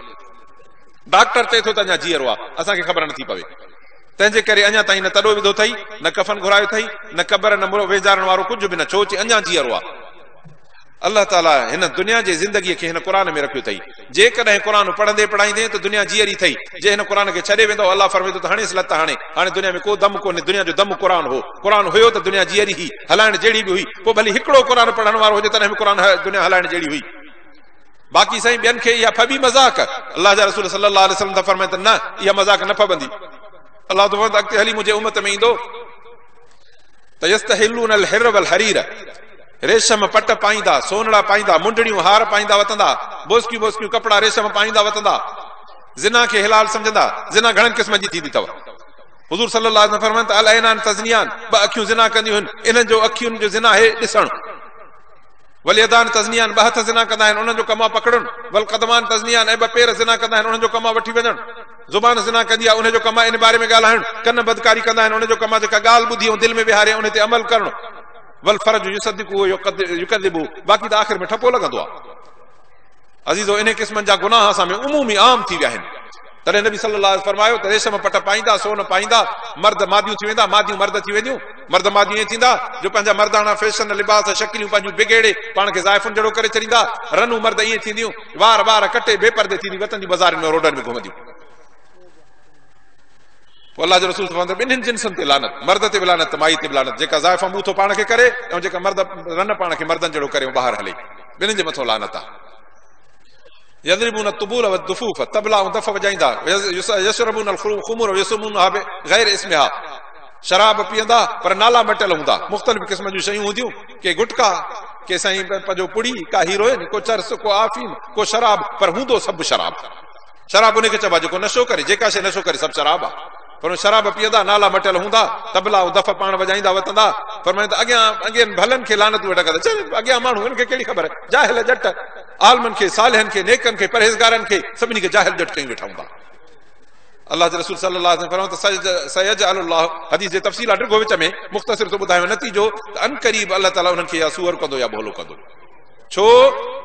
डॉक्टर चए थो त अञा जीअरो आहे, असांखे ख़बर नथी पवे। तंहिंजे करे अञा ताईं न तॾो विधो अथई, न कफन घुरायो अथई, न क़ब्र, न वेझारण वारो कुझु बि न, छो अचे अञा जीअरो आहे। अलाह ताला हिन दुनिया जे ज़िंदगीअ खे हिन क़ुर में रखियो अथई। जेकॾहिं क़ुर पढ़ंदे पढ़ाईंदे त दुनिया जीअरी अथई, जे हिन क़ुर खे छॾे वेंदो अलाह फरमाईंदो त हाणे लत हाणे दुनिया में को दम कोन्हे, दुनिया जो दम क़ुर हो, क़ुर हुयो त दुनिया जीअरी ही हलाइण जहिड़ी बि हुई। पोइ भली हिकिड़ो क़ुर पढ़ण वारो हुजे तॾहिं बि क़ुर दुनिया हलाइण जहिड़ी हुई। बाक़ी साईं ॿियनि खे इहा फबी मज़ाक, अलाह जा रसूल सल्लल्लाहु अलैहि वसल्लम फरमाइनि त न, इहा मज़ाक न फबंदी। अलाह तो अॻिते हली मुंहिंजे उम्मत में ईंदो त यस्तहिलून अल हिर वल हरीर, रेशम पट पाईंदा, सोनड़ा पाईंदा, मुंडड़ियूं हार पाईंदा वतंदा, बोस्कियूं बोस्कियूं कपड़ा रेशम पाईंदा वतंदा, ज़िना खे हिलाल सम्झंदा। ज़िना घणनि क़िस्म जी थींदी अथव। हुज़ूर सल्लल्लाहु अलैहि वसल्लम फरमाइनि त अल ऐनान तज़नियान, ॿ अखियूं ज़िना कंदियूं आहिनि, इन्हनि जो अखियुनि जो ज़िना आहे ॾिसणु। वल यदान तज़नियान, ॿ हथ ज़िना कंदा आहिनि, उन्हनि जो कमु आहे पकड़णु। वल क़दमान तज़नियान, ऐं ॿ पेर ज़िना कंदा आहिनि, उन्हनि जो कमु आहे वठी वञणु। ज़ुबान ज़िना कंदी आहे, उनजो कमु आहे इन बारे में ॻाल्हाइणु। कन बदकारी कंदा आहिनि, उनजो कमु आहे जेका ॻाल्हि ॿुधी ऐं दिलि में विहारे उन ते अमल करणु। वल फर्ज युसद्दिक़ु युकज़िबु, बाक़ी त आख़िर में ठपो लॻंदो आहे। अज़ीज़ो, इन क़िस्मनि जा गुनाह असां में उमूमी आम थी विया आहिनि। तॾहिं नबी सल्लल्लाहु अलैहि वसल्लम फरमायो त रेशम पट पाईंदा, सोन पाईंदा, मर्द मादियूं थी वेंदा, मादियूं मर्द थी वेंदियूं। मर्द मादियूं ईअं थींदा जो पंहिंजा मर्दाना फैशन लिबास शकिलियूं पंहिंजूं बिगेड़े पाण खे ज़ाइफ़ुनि जहिड़ो करे छॾींदा। रनूं मर्द ईअं थींदियूं, वार वार कटे बेपर्दे थींदियूं, वतंदियूं बाज़ारनि में रोडनि में घुमंदियूं। अल्लाह जो रसूल फरमाईंदो ॿिन्हिनि जिन्सनि ते लानत, मर्द ते बि लानत, माई ते बि लानत। जेका ज़ाइफ़ बूथो पाण खे करे ऐं जेका मर्द रन पाण खे मर्दनि जहिड़ो करे ॿाहिरि हले, ॿिन्हिनि जे मथां लानत आहे। यज़रिबून तुबूल व दुफूफ, तबला ऐं दफ़ वॼाईंदा। यशरबून अल खुमर यसमुनहा गैर इस्मिहा, शराब पीअंदा पर नाला मटियल हूंदा। मुख़्तलिफ़ क़िस्म जूं शयूं हूंदियूं, के गुटका, के साईं पंहिंजो पुड़ी, का हीरोइन, को चर्स, को आफीम, को शराब, पर हूंदो सभु शराब। शराब उनखे चइबो आहे जेको नशो करे, जेका शइ नशो करे सभु शराब आहे। पर शराब पीअंदा, नाला मटियल हूंदा, तबला ऐं दफ़ पाण वॼाईंदा वतंदा। फरमाईंदा अॻियां भलनि खे लानतूं वेठा कंदा। चल अॻियां माण्हू, हिन खे कहिड़ी ख़बर, जाहिल जट, आलमनि खे, सालिहनि खे, नेकनि खे, परहेज़गारनि खे, सभिनी खे जाहिल जट कयूं वेठा हूंदा। अल्लाह जे रसूल सल्लल्लाहु अलैहि वसल्लम फरमायो त सयजअलुल्लाह, हदीस जे तफ़सील आहे, विच में मुख़्तसिर थो ॿुधायो नतीजो त अनक़रीब अल्लाह ताला उन्हनि खे या सूअर कंदो या भोलो कंदो। छो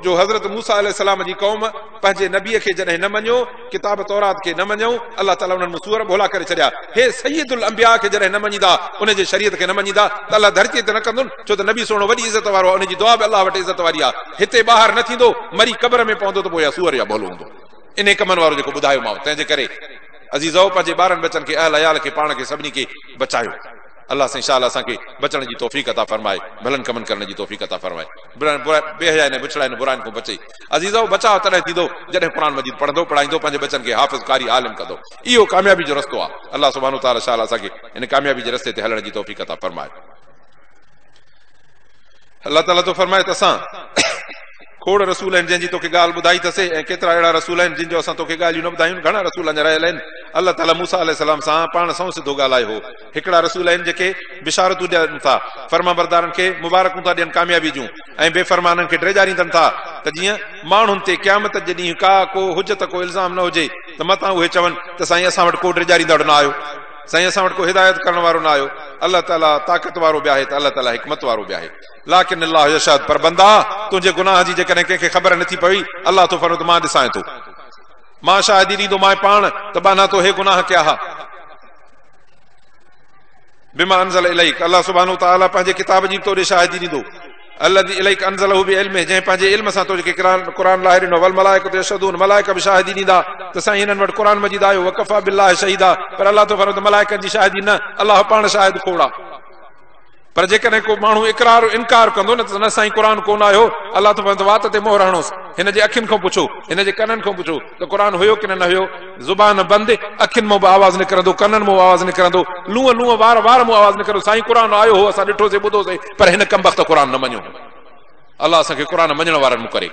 जो हज़रत मूसा अलैहिस्सलाम जी क़ौम पंहिंजे नबीअ खे जॾहिं न मञियो, किताब तौरात खे न मञियो, अल्लाह ताला उन्हनि सूअर भोला करे छॾिया। हे सय्यदुल अंबिया खे जॾहिं न मञीदा, उनजे शरीयत खे न मञीदा त अल्लाह धरतीअ ते न कंदुनि, छो त नबी सोणो वॾी इज़त वारो आहे, उनजी दुआ बि अल्लाह वटि इज़त वारी आहे। हिते ॿाहिरि न थींदो, मरी क़ब्र में पवंदो त पोइ या सूअर या भोलो हूंदो। इन कमनि वारो जेको ॿुधायोमांव। तंहिंजे करे अज़ीज़ो पंहिंजे ॿारनि बचनि खे अहल अयाल खे पाण खे सभिनी खे बचायो अल्लाह सां इंशाअल्लाह असांखे बचण जी तौफ़ीक़ अता फरमाए भलनि कमनि करण जी तौफ़ीक़ अता फरमाए बेहया ने बुछड़ा ने बुराइन खां बचे अज़ीज़ो बचाव तॾहिं थींदो जॾहिं क़ुर मजीद पढ़ंदो पढ़ाईंदो पंहिंजे बचनि खे हाफ़िज़ कारी आलिम कंदो इहो कामयाबी जो रस्तो आहे अल्लाह सुब्हानो तआला इंशाअल्लाह असांखे इन कामयाबी जे रस्ते ते हलण जी तौफ़ीक़ अता फरमाए अल्लाह ताला तो फरमाए त असां खोड़ रसूल आहिनि जंहिंजी तोखे ॻाल्हि ॿुधाई अथसि ऐं केतिरा अहिड़ा रसूल आहिनि जिन जो असां तोखे ॻाल्हियूं न ॿुधायूं घणा रसूल अञा रहियल आहिनि अल्लाह ताला मूसा अलैहिस्सलाम सां पाण सां सिधो ॻाल्हायो हो हिकिड़ा रसूल आहिनि जेके बिशारतूं ॾियनि था फर्माबरदारनि खे मुबारकूं था ॾियनि कामयाबी जूं ऐं बेफ़रमाननि खे ड्रेजारींदनि था त जीअं माण्हुनि ते क़यामत जे ॾींहुं का को हुजत को इल्ज़ाम न हुजे त मतां उहे चवनि त साईं असां वटि को ड्रेजारींदड़ न आयो साईं असां वटि को हिदायत करण वारो न आयो अल्लाह ताला ताक़त वारो बि आहे त अल्लाह ताला हिकमत वारो बि आहे लाकिन अल्लाह यशहद पर बंदा तुंहिंजे गुनाह जी जेकॾहिं कंहिंखे ख़बर नथी पई अल्लाह तो फरमाए त मां ॾिसां थो मां शाहिदी ॾींदो मां पाण त बाना तो हे गुनाह कया हा बिमा अनज़ल इलैक अल्लाह सुब्हानो तआला पंहिंजे किताब जी तोरे शाहिदी ॾींदो अल्लज़ी इलैक अनज़लहु बिइल्मिही जंहिं पंहिंजे इल्म सां तो जेके क़ुरान लाहे ॾिनो वल मलाइकतु यशहदून मलाइका बि शाहिदी ॾींदा त साईं हिननि वटि क़ुरान मजीद आयो वकफ़ा बिल्लाहि शहीदा पर अल्लाह तो फरमाए त मलाइकनि जी शाहिदी न अल्लाह पाण शाहिद खोड़ा पर जेकॾहिं को माण्हू इनकार कंदो न त न साईं क़ुरान कोन आयो अल्लाह तो फरमाए त वात ते मोहर हणोसि हिन जे अखियुनि खां पुछो हिन जे कननि खां पुछो त क़ुरान हुयो की न हुयो ज़ुबान बंदि अखियुनि मां बि आवाज़ निकिरंदो कननि मां आवाज़ निकिरंदो लूंहं वार मां आवाज़ निकिरंदो साईं क़ुरान आयो हो असां ॾिठोसीं ॿुधोसीं पर हिन कम वक़्तु क़ुरान न मञियो अल्लाह असांखे क़ुरान मञण वारनि करे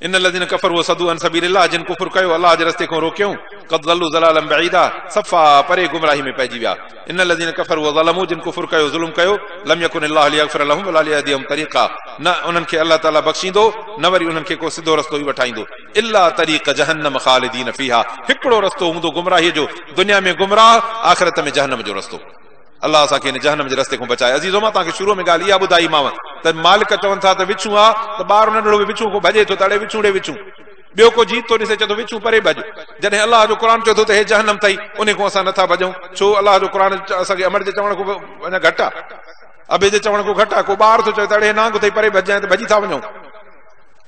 इन लज़ीन कफ़रू वसदू अन सबीलिल्लाह जिन कुफ्र कयो अल्लाह जे रस्ते खां रोकियूं क़द ज़ल्लू ज़लालन बईदा सफ़ा परे गुमराही में पइजी विया इन लज़ीन कफ़रू वज़लमू जिन कुफ्र कयो ज़ुल्म कयो लम यकुन अल्लाह लियग़फिर लहुम वला लियहदियहुम तरीक़ा न उन्हनि खे अल्लाह ताला बख़्शींदो न वरी उन्हनि खे को सिधो रस्तो ई वठाईंदो इल्ला तरीक़ जहन्नम ख़ालिदीन फीहा हिकिड़ो रस्तो हूंदो गुमराहीअ जो दुनिया में गुमराह आख़िरत में जहन्नम जो रस्तो अल्लाह असांखे हिन जहन्नम जे रस्ते खां बचाए अज़ीज़ो मां तव्हांखे शुरू में ॻाल्हि इहा ॿुधाईमांव त मालिक चवनि था त विछूं आहे त ॿार नंढड़ो बि विछूं को भॼे थो त अड़े विछूड़े विछूं ॿियो को जीत थो ॾिसे चए थो विछूं परे भॼ जॾहिं अल्लाह जो क़ुरान चए थो त हे जहन्नम अथई उन खां असां नथा भॼूं छो अल्लाह जो क़ुरान असांखे अमर जे चवण खां अञा घटि आहे अबे जे चवण खां घटि आहे को ॿार थो चए त अड़े नांग अथई परे भॼाए त भॼी था वञूं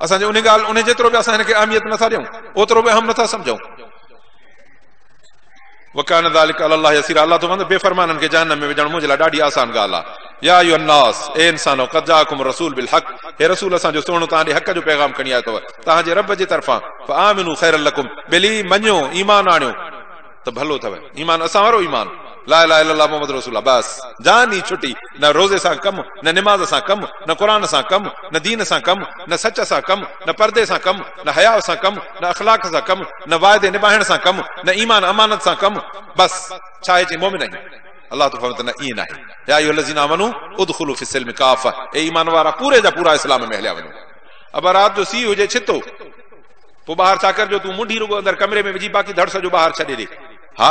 असांजे उन ॻाल्हि उन जेतिरो बि असां हिनखे अहमियत नथा ॾियूं ओतिरो बि अहम नथा सम्झूं वकान ज़ालिक अलल्लाह यसीर अल्लाह तो वंदे बेफरमाननि खे जहन्नम में विझण मुंहिंजे लाइ ॾाढी आसान ॻाल्हि आहे या अय्युहन नास ए इंसानो क़द जाअकुम रसूल बिल हक़ हे रसूल असांजो सुहिणो तव्हां ॾे हक़ जो पैगाम खणी आयो अथव तव्हांजे रब जे तरफ़ां फआमिनू खैरल लकुम बिली मञो ईमान आणियो त भलो अथव ईमान असां वारो ईमान ला इलाहा इल्लल्लाह मुहम्मद रसूलुल्लाह बस जान ई छुटी न रोज़े सां कमु न निमाज़ सां कमु न क़ुरान सां कमु न दीन सां कमु न सच सां कमु न पर्दे सां कमु न हया सां कमु न अख़लाक सां कमु न वाइदे निभाइण सां कमु न ईमान अमानत सां कमु बस छा आहे चई मोमिन आहियूं अल्लाह तो फरमाए न ईअं नाहे या अय्युहल्लज़ीना आमनू उदखुलू फिस्सिल्मि काफ़ा ए ईमान वारा पूरे जा पूरा इस्लाम में हलिया वञो अब राति जो सीउ हुजे छितो पोइ ॿाहिरि छा कर जो तूं मुंडी रुगो अंदरि कमरे में विझी बाक़ी धड़ सॼो ॿाहिरि छॾे ॾे हा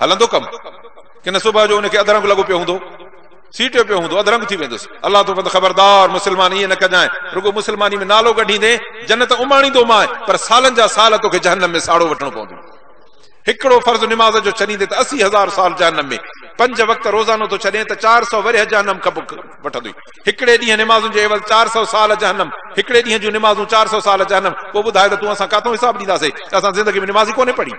हलंदो कमु कि न सुबुह जो उनखे अधरंग लॻो पियो हूंदो सीटियो पियो हूंदो अधरंग थी वेंदुसि अल्लाह तो ख़बरदार मुस्लमान ईअं न कजांइ रुगो मुस्लमानी में नालो कढींदे जन्नत उमाणींदो मां पर सालनि जा साल तोखे जहन्नम में साड़ो वठणो पवंदो हिकिड़ो फर्ज़ निमाज़ जो छॾींदे त 80,000 साल जहन्नम में 5 वक़्त रोज़ानो तो छॾे त 400 वरी जहन्नम वठंदो हिकिड़े ॾींहुं निमाज़ुनि जो एवल 400 साल जहन्नम हिकिड़े ॾींहं जूं निमाज़ूं 400 साल जहन्नम पोइ ॿुधाए त तूं असां काथों हिसाब ॾींदासीं असां ज़िंदगी में निमाज़ ई कोन्हे पढ़ी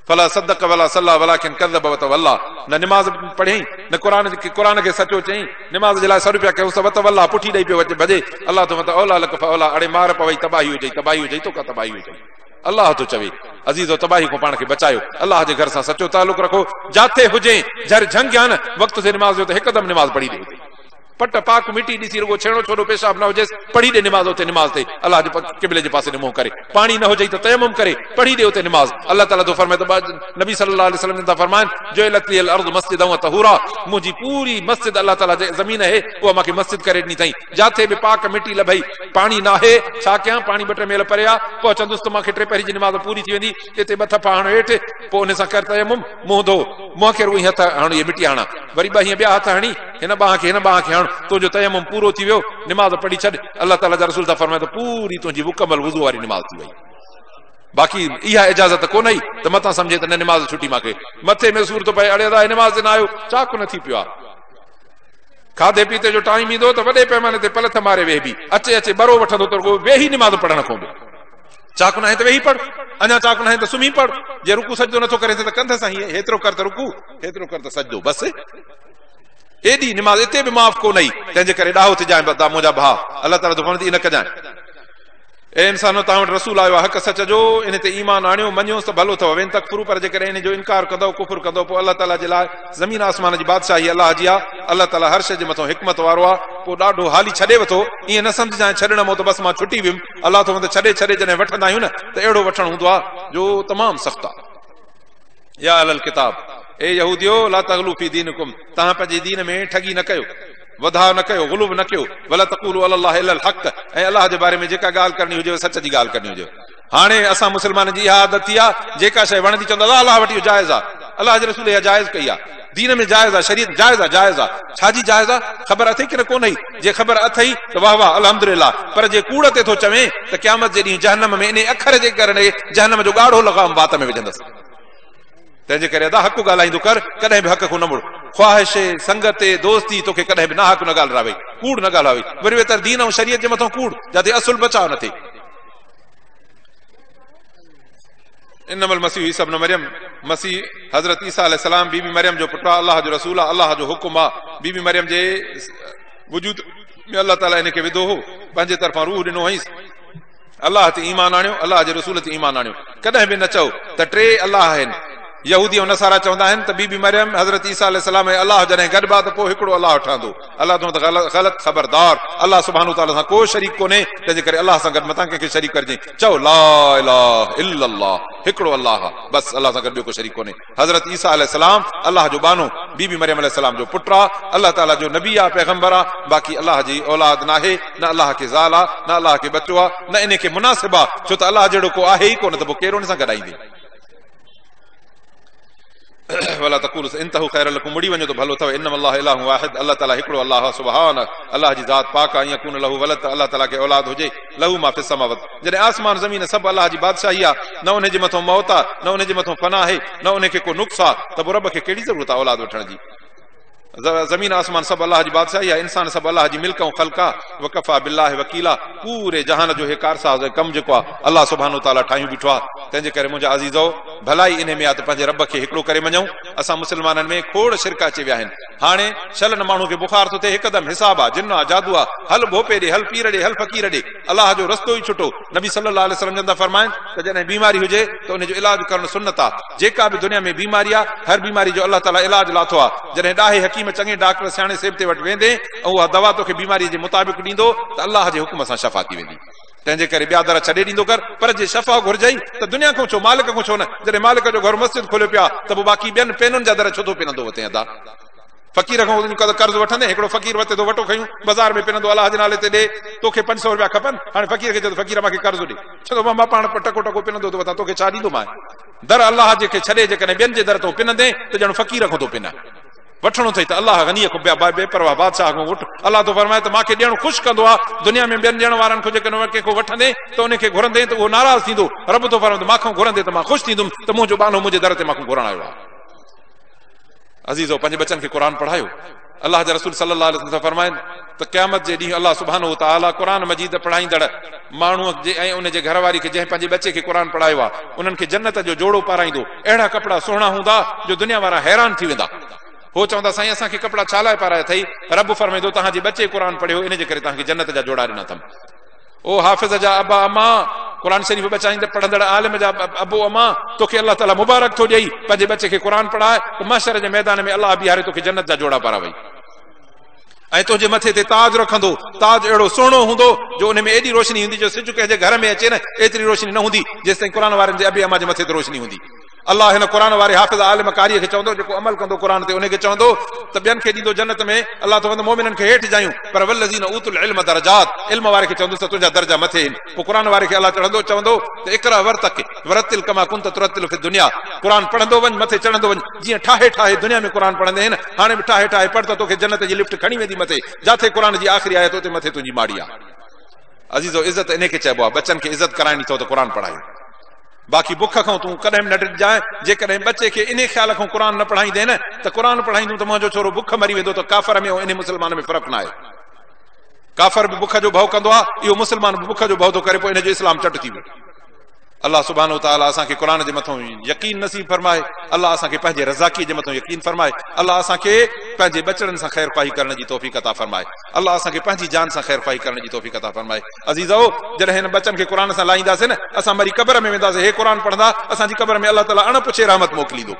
फला सदक वला सल्ला वलाकिन कज़ब वतवल्ला न निमाज़ पढ़ियईं न क़ुरान खे सचो चयईं निमाज़ जे लाइ 100 रुपया कयोसि वतवल्ला पुठी ॾेई पियो अचे भॼे अल्लाह तो औला लक फौला अड़े मार पवई तबाही हुजई तो का तबाही हुजई अल्लाह तो चवे अज़ीज़ो तबाही को पाण खे बचायो अल्लाह जे घर सां सचो तालुक रखो जाते हुजे झर झंग या न वक़्त से निमाज़ जो त हिकदमि निमाज़ पढ़ी ॾे पट पाक मिटी ॾिसी रुगो छेड़ो छोड़ो पेशाब न हुजेसि पढ़ी ॾे निमाज़ उते निमाज़ ते अल्लाह जे क़िबले जे पासे मुंहुं करे पाणी न हुजे त तयम्मुम करे पढ़ी ॾे उते निमाज़ अल्लाह ताला तो फरमाए त नबी सल्लल्लाहु अलैहि वसल्लम था फरमाइन जुइलत लियल अर्ज़ मस्जिदन व तहूरा मुंहिंजी पूरी मस्जिद अल्लाह ताला जे ज़मीन है उहा मूंखे मस्जिद करे ॾिनी अथई जाते बि पाक मिटी लभई पाणी न आहे छा कयां पाणी 2-3 मेल परे आहे पोइ चवंदुसि त मूंखे 3 पहिरीं जी निमाज़ पूरी थी वेंदी हिते 2 थप्पा हण हेठि पोइ उन सां कर तयम्मुम मुंहुं धो मूंखे रुई हथ हण इहे मिटी हणा वरी ॿ हीअं ॿिया हथ हणी हिन ॿाह खे हण तुंहिंजो तयम्मुम पूरो थी वियो निमाज़ पढ़ी छॾ अल्लाह ताला जा रसूल था फरमाए त पूरी तुंहिंजी मुकमल वुज़ू वारी निमाज़ थी वई बाक़ी इहा इजाज़त कोन आई त मतां सम्झे त न निमाज़ छुटी मूंखे मथे में सूर थो पए अड़े अदा निमाज़ न आयो चाक न थी पियो आहे खाधे पीते जो टाइम ईंदो त वॾे पैमाने ते पलथ मारे वेह बि अचे बरो वठंदो त वेही निमाज़ पढ़ण खां बि चाक न आहे त वेही पढ़, अञा चाक न आहे त सुम्ही पढ़, जे रुकू सजदो नथो करे त कंध सां हीअं हेतिरो कर त रुकू, हेतिरो कर त सजदो, बस एॾी निमाज़ हिते बि माफ़ कोन आई, तंहिंजे करे ॾाहो थी जाए मुंहिंजा भाउ, अलाह ताला तो फरमाईंदी इन कजांइ ए इंसानो तव्हां वटि रसूल आयो आहे, हक़ सच जो, इन ते ईमान आणियो, मञियो त भलो अथव, वेन तकफुरू, पर जेकॾहिं इन जो इनकार कंदव, कुफुर कंदव, पोइ अलाह ताला जे लाइ ज़मीन आसमान जी बादशाही अलाह जी आहे, अलाह ताला हर शइ जे मथां हिकमत वारो आहे, पोइ ॾाढो हाली छॾे वठो, ईअं न सम्झाए छॾण मां त बसि मां छुटी वियुमि, अलाह तो छॾे छॾे जॾहिं वठंदा आहियूं न त अहिड़ो वठणु हूंदो आहे जो तमामु सख़्तु आहे। या अहलल किताब, ए यहूदियो ला तग़लू फी दीनिकुम, तव्हां पंहिंजे दीन में ठगी न कयो, वधाउ न कयो, गुलूब न कयो, वला तक़ूलू अलल्लाहि इल्लल हक़, ऐं अलाह जे बारे में जेका ॻाल्हि करणी हुजे सच जी ॻाल्हि करणी हुजे। हाणे असां मुस्लमाननि जी इहा आदत थी आहे, जेका शइ वणंदी चवंदा अलाह वटि इहो जाइज़ आहे, अलाह जे रसूल इहा जाइज़ कई आहे, दीन में जाइज़ आहे, शरीयत जाइज़ आहे, जाइज़ आहे, छाजी जाइज़ आहे, ख़बर अथई की न कोन अथई, जे ख़बर अथई त वाह वाह अल्हम्दुलिल्लाह, पर जे कूड़ ते थो चवे त क़यामत जे ॾींहुं जहन्नम में इन अखर जे करे जहन्नम जो ॻाढ़ो लॻाम वात में विझंदसि। तंहिंजे करे अदा हक़ ॻाल्हाईंदो कर, कॾहिं बि हक़ खां न मुड़, ख़्वाहिश संगत दोस्ती तोखे कॾहिं बि ना हक़ न ॻाल्हाए, कूड़ न ॻाल्हाए, वरी वेतर दीन ऐं शरीयत जे मथां कूड़, जाते असुल बचाव न थिए। इन्नमल मसीह ईसा इब्न मरियम, मसीह हज़रत ईसा अलैहिस्सलाम बीबी मरियम जो पुटु आहे, अलाह जो रसूल आहे, अलाह जो हुकुम आहे, बीबी मरियम जे वजूद में अलाह ताला इन खे विधो हो, पंहिंजे तरफ़ां रूह ॾिनो हुईं, अलाह ते ईमान आणियो, अलाह जे रसूल ते ईमान आणियो, कॾहिं बि न चओ त टे अलाह आहिनि। यहूदी ऐं नसारा चवंदा आहिनि त बीबी मरियम हज़रत ईसा अलैहिस्सलाम ऐं अलाह जॾहिं गॾु आहे त पोइ हिकिड़ो अलाह ठहंदो, अलाह तो ग़लति ख़बरदार, अलाह सुब्हानहू तआला सां को शरीक कोन्हे, तंहिंजे करे अलाह सां गॾु मतां कंहिंखे शरीक करजे, चओ ला इलाहा इल्लल्लाह, हिकिड़ो अलाह आहे, बसि अलाह सां गॾु ॿियो को शरीक कोन्हे। हज़रत ईसा अलैहिस्सलाम अलाह जो बानो, बीबी मरियम अलैहिस्सलाम जो पुटु आहे, अलाह ताला जो नबी आहे, पैगंबर आहे, बाक़ी अलाह जी औलाद न आहे, न अलाह खे ज़ाल आहे, न अलाह खे बचो आहे, न इन खे मुनासिब आहे, छो त अलाह जहिड़ो को आहे ई कोन, त पोइ कहिड़ो हुन सां गॾाईंदे। वला तक़ूलू इंतहू खैर लकुम, मुड़ी वञो त भलो अथव, इन्नमल्लाह इलाहु वाहिद, अलाह ताला हिकिड़ो अलाह सुबहान, अलाह जी ज़ात पाक आहे, यकून लहू वलद, अलाह ताला खे औलाद हुजे, लहू मा फिस समावत, जॾहिं आसमान ज़मीन सभु अलाह जी बादशाही आहे, न उन जे मथां मौत आहे, न उन जे मथां फना आहे, न उन खे को नुक़्स आहे, त पोइ रब खे कहिड़ी ज़रूरत आहे औलाद वठण जी। ज़मीन आसमान सभु अलाह जी बादशाही आहे, इंसान सभु अलाह जी मिल्क ऐं ख़ल्क़ आहे, वकफ़ा बिल्लाहि वकीला, पूरे जहान जो हे कारसाज़ कमु जेको आहे अलाह सुब्हानहू तआला ठाहियूं बीठो आहे। तंहिंजे करे मुंहिंजा अज़ीज़ो भलाई इन में आहे त पंहिंजे रब खे हिकिड़ो करे मञूं। असां मुस्लमाननि में खोड़ शिरक अची विया आहिनि, हाणे छलनि माण्हू खे बुखार थो थिए, हिकदमि हिसाब आहे, जिन आहे, जादू आहे, हल भोपे ॾे, हल पीर ॾे, हल फ़क़ीर ॾे, अलाह जो रस्तो ई छुटो। नबी सल्लल्लाहु अलैहि वसल्लम जंदा फरमाइनि त जॾहिं बीमारी हुजे त उन जो इलाज करणु सुन्नत आहे। जेका बि दुनिया में बीमारी आहे, हर बीमारी जो अलाह ताला इलाज लाथो आहे। जॾहिं ॾाहे हकीम चङे डॉक्टर सियाणे सेबते वटि वेंदे ऐं उहा दवा तोखे बीमारी जे मुताबिक़ ॾींदो त अलाह जे हुकुम सां शफ़ा थी वेंदी। तंहिंजे करे ॿिया दर छॾे ॾींदो कर, पर जे शफ़ा घुरजई त दुनिया खां छो, मालिक खां छो न। जॾहिं मालिक जो घर मस्जिद खोलियो पिया त पोइ बाक़ी ॿियनि पेनुनि जा दर छो थो पिनंदो वते अदा। फ़क़ीर खां कर्ज़ वठंदे, हिकिड़ो फ़क़ीर वते थो, वठो खयूं, बाज़ार में पिनंदो, अलाह जे नाले ते ॾे, तोखे 500 रुपया खपनि, हाणे फ़क़ीर खे चओ फ़क़ीर मूंखे कर्ज़ ॾे, छो मां पाण टको टको पिनंदो थो वठां, तोखे छा ॾींदो मां। दर अलाह जेके छॾे जेकॾहिं ॿियनि जे दर तो पिनंदे त ॼण फ़क़ीर खां थो पिन। वठणो अथई त अलाह गनीअ खां बेपरवाह बादशाह खां वठ। अलाह तो फरमाए त मूंखे ॾियणु ख़ुशि कंदो आहे, दुनिया में ॿियनि ॾियण वारनि खां जेकॾहिं कंहिंखो वठंदे त उनखे घुरंदे त उहो नाराज़ थींदो। रब तो फरमाए त मूंखां घुरंदे त मां ख़ुशि थींदुमि त मुंहिंजो बानो मुंहिंजे दर ते मूंखे घुरण आयो आहे। अज़ीज़ो, पंहिंजे बचनि खे क़ुर पढ़ायो। अलाह जा रसूल सल्लल्लाहु अलैहि वसल्लम फरमाइनि त क़यामत जे ॾींहुं अलाह सुब्हानहू तआला क़ुर मजीद पढ़ाईंदड़ माण्हूअ जे ऐं उन जे घरवारी खे जंहिं पंहिंजे बचे खे क़ुर पढ़ायो आहे, उन्हनि खे जन्नत जो जोड़ो पाराईंदो। अहिड़ा कपिड़ा सुहिणा हूंदा जो दुनिया वारा हैरान थी वेंदा। हो चवंदा साईं असांखे कपिड़ा छा लाइ पाराया अथई? रब फरमाईंदो तव्हांजे बचे क़ुर पढ़ियो, इन जे करे तव्हांखे जन्नत जा जोड़ा ॾिना अथमि। ओ हाफ़िज़ जा अबा अमा, क़ुर शरीफ़ बचाईंदड़ पढ़ंदड़ आलिम जा अबो अमा, तोखे अलाह ताला मुबारक थो ॾेई, पंहिंजे बचे खे क़ुर पढ़ाए त महशर जे मैदान में अलाह बीहारे तोखे जन्नत जा जोड़ा पारावई। ऐं तुंहिंजे मथे ते ताज रखंदो, ताज अहिड़ो सुहिणो हूंदो जो उन में एॾी रोशनी हूंदी जो सिज कंहिंजे घर में अचे न एतिरी रोशनी न हूंदी जेसि ताईं क़ुर वारनि जे अबे अमा जे मथे ते रोशनी हूंदी। अलाह हिन क़ुर वारे हाफ़िज़ आलिम कारी खे चवंदो, जेको अमल कंदो क़ुर ते, उनखे चवंदो त ॿियनि खे ॾींदो जन्नत में। अलाह तो चवंदो मोमिननि खे हेठि जायूं, पर वल्लज़ीन ऊतुल इल्म दरजात, इल्म वारे खे चवंदुसि त तुंहिंजा दर्जा मथे आहिनि। पोइ क़ुर वारे खे अलाह चढ़ंदो, चवंदो त इक़रा वरतक वरतिल कमा कुंत तुरतिल फि दुनिया, क़ुर पढ़ंदो वञ, मथे चढ़ंदो वञ, जीअं ठाहे ठाहे दुनिया में क़ुर पढ़ंदे आहिनि, हाणे बि ठाहे ठाहे पढ़ त तोखे जन्नत जी लिफ्ट खणी वेंदी मथे। जाथे क़ुर जी आख़िरी आयत उते मथे तुंहिंजी माड़ी आहे। अज़ीज़ो, इज़त इन खे चइबो आहे, बचनि खे इज़त कराइणी अथव त क़ुर पढ़ायो। बाक़ी बुख खां तूं कॾहिं न डिॼाए। जेकॾहिं बचे खे इन ख़्याल खां क़ुर न पढ़ाईंदे न त क़ुर पढ़ाईंदुमि त मुंहिंजो छोरो बुख मरी वेंदो, त काफ़र में इन मुस्लमान में फ़र्क़ु न आहे। काफ़र बि बुख जो भउ कंदो आहे, इहो मुस्लमान बि बुख जो भउ थो करे, पोइ इन जो इस्लाम चट थी वियो। अल्लाह सुब्हानो तआला असांखे क़ुरान जे मथां यकीन नसीब फरमाए, अल्लाह असांखे पंहिंजे रज़ाकी जे मथां यकीन फरमाए, अल्लाह असांखे पंहिंजे बचड़नि सां ख़ैर ख़्वाही करण जी तौफ़ीक़ अता फरमाए, अल्लाह असांखे पंहिंजी जान सां ख़ैर ख़्वाही करण जी तौफ़ीक़ अता फरमाए। अज़ीज़ो, जॾहिं हिन बचनि खे क़ुरान सां लाहींदासीं न, असां वरी क़ब्र में वेंदासीं, हे क़ुरान पढ़ंदा, असांजी क़ब्र में अल्लाह ताला अणपुछे रहमत मोकिलींदो।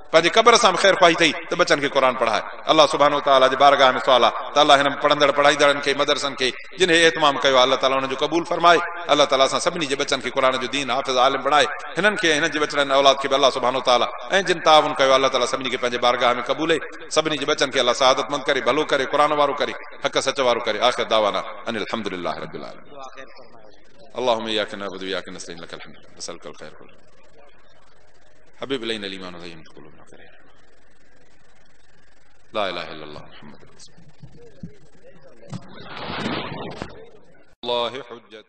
पंहिंजे क़ब्र सां ख़ैर ख़्वाही थई त बचनि खे क़ुरान पढ़ाए। अल्लाह सुब्हानो तआला जे बारगाह में सुवाल आहे त अल्लाह हिन पढ़ंदड़ पढ़ाईंदड़नि खे, मदरसनि खे जिन एतमाम कयो आहे, अल्लाह ताला उन्हनि जो क़बूल फरमाए। अल्लाह ताला असां सभिनी जे बचनि खे क़ुरान जो दीन हाफ़िज़ आलिम बणाए। हिननि खे, हिननि जे बचड़नि औलाद खे बि अल्लाह सुब्हानो तआला ऐं जिन ताउन कयो, अल्लाह ताला सभिनी खे पंहिंजे बारगाह में क़बूले। सभिनी जे बचनि खे अल्लाह सआदतमंद करे, भलो करे, क़ुरान वारो करे, हक़ सच वारो करे। आख़िर दावाना अनिल हम्दुलिल्लाहि रब्बिल आलमीन। अल्लाहुम्मा इय्याका नअबुदु व इय्याका नस्तईन लकल हम्द नसअलुकल खैर कुल्लह हबीब इलैना ईमान व ज़य्यिन क़ुलूबना ला इलाहा इल्लल्लाह मुहम्मद रसूलुल्लाह।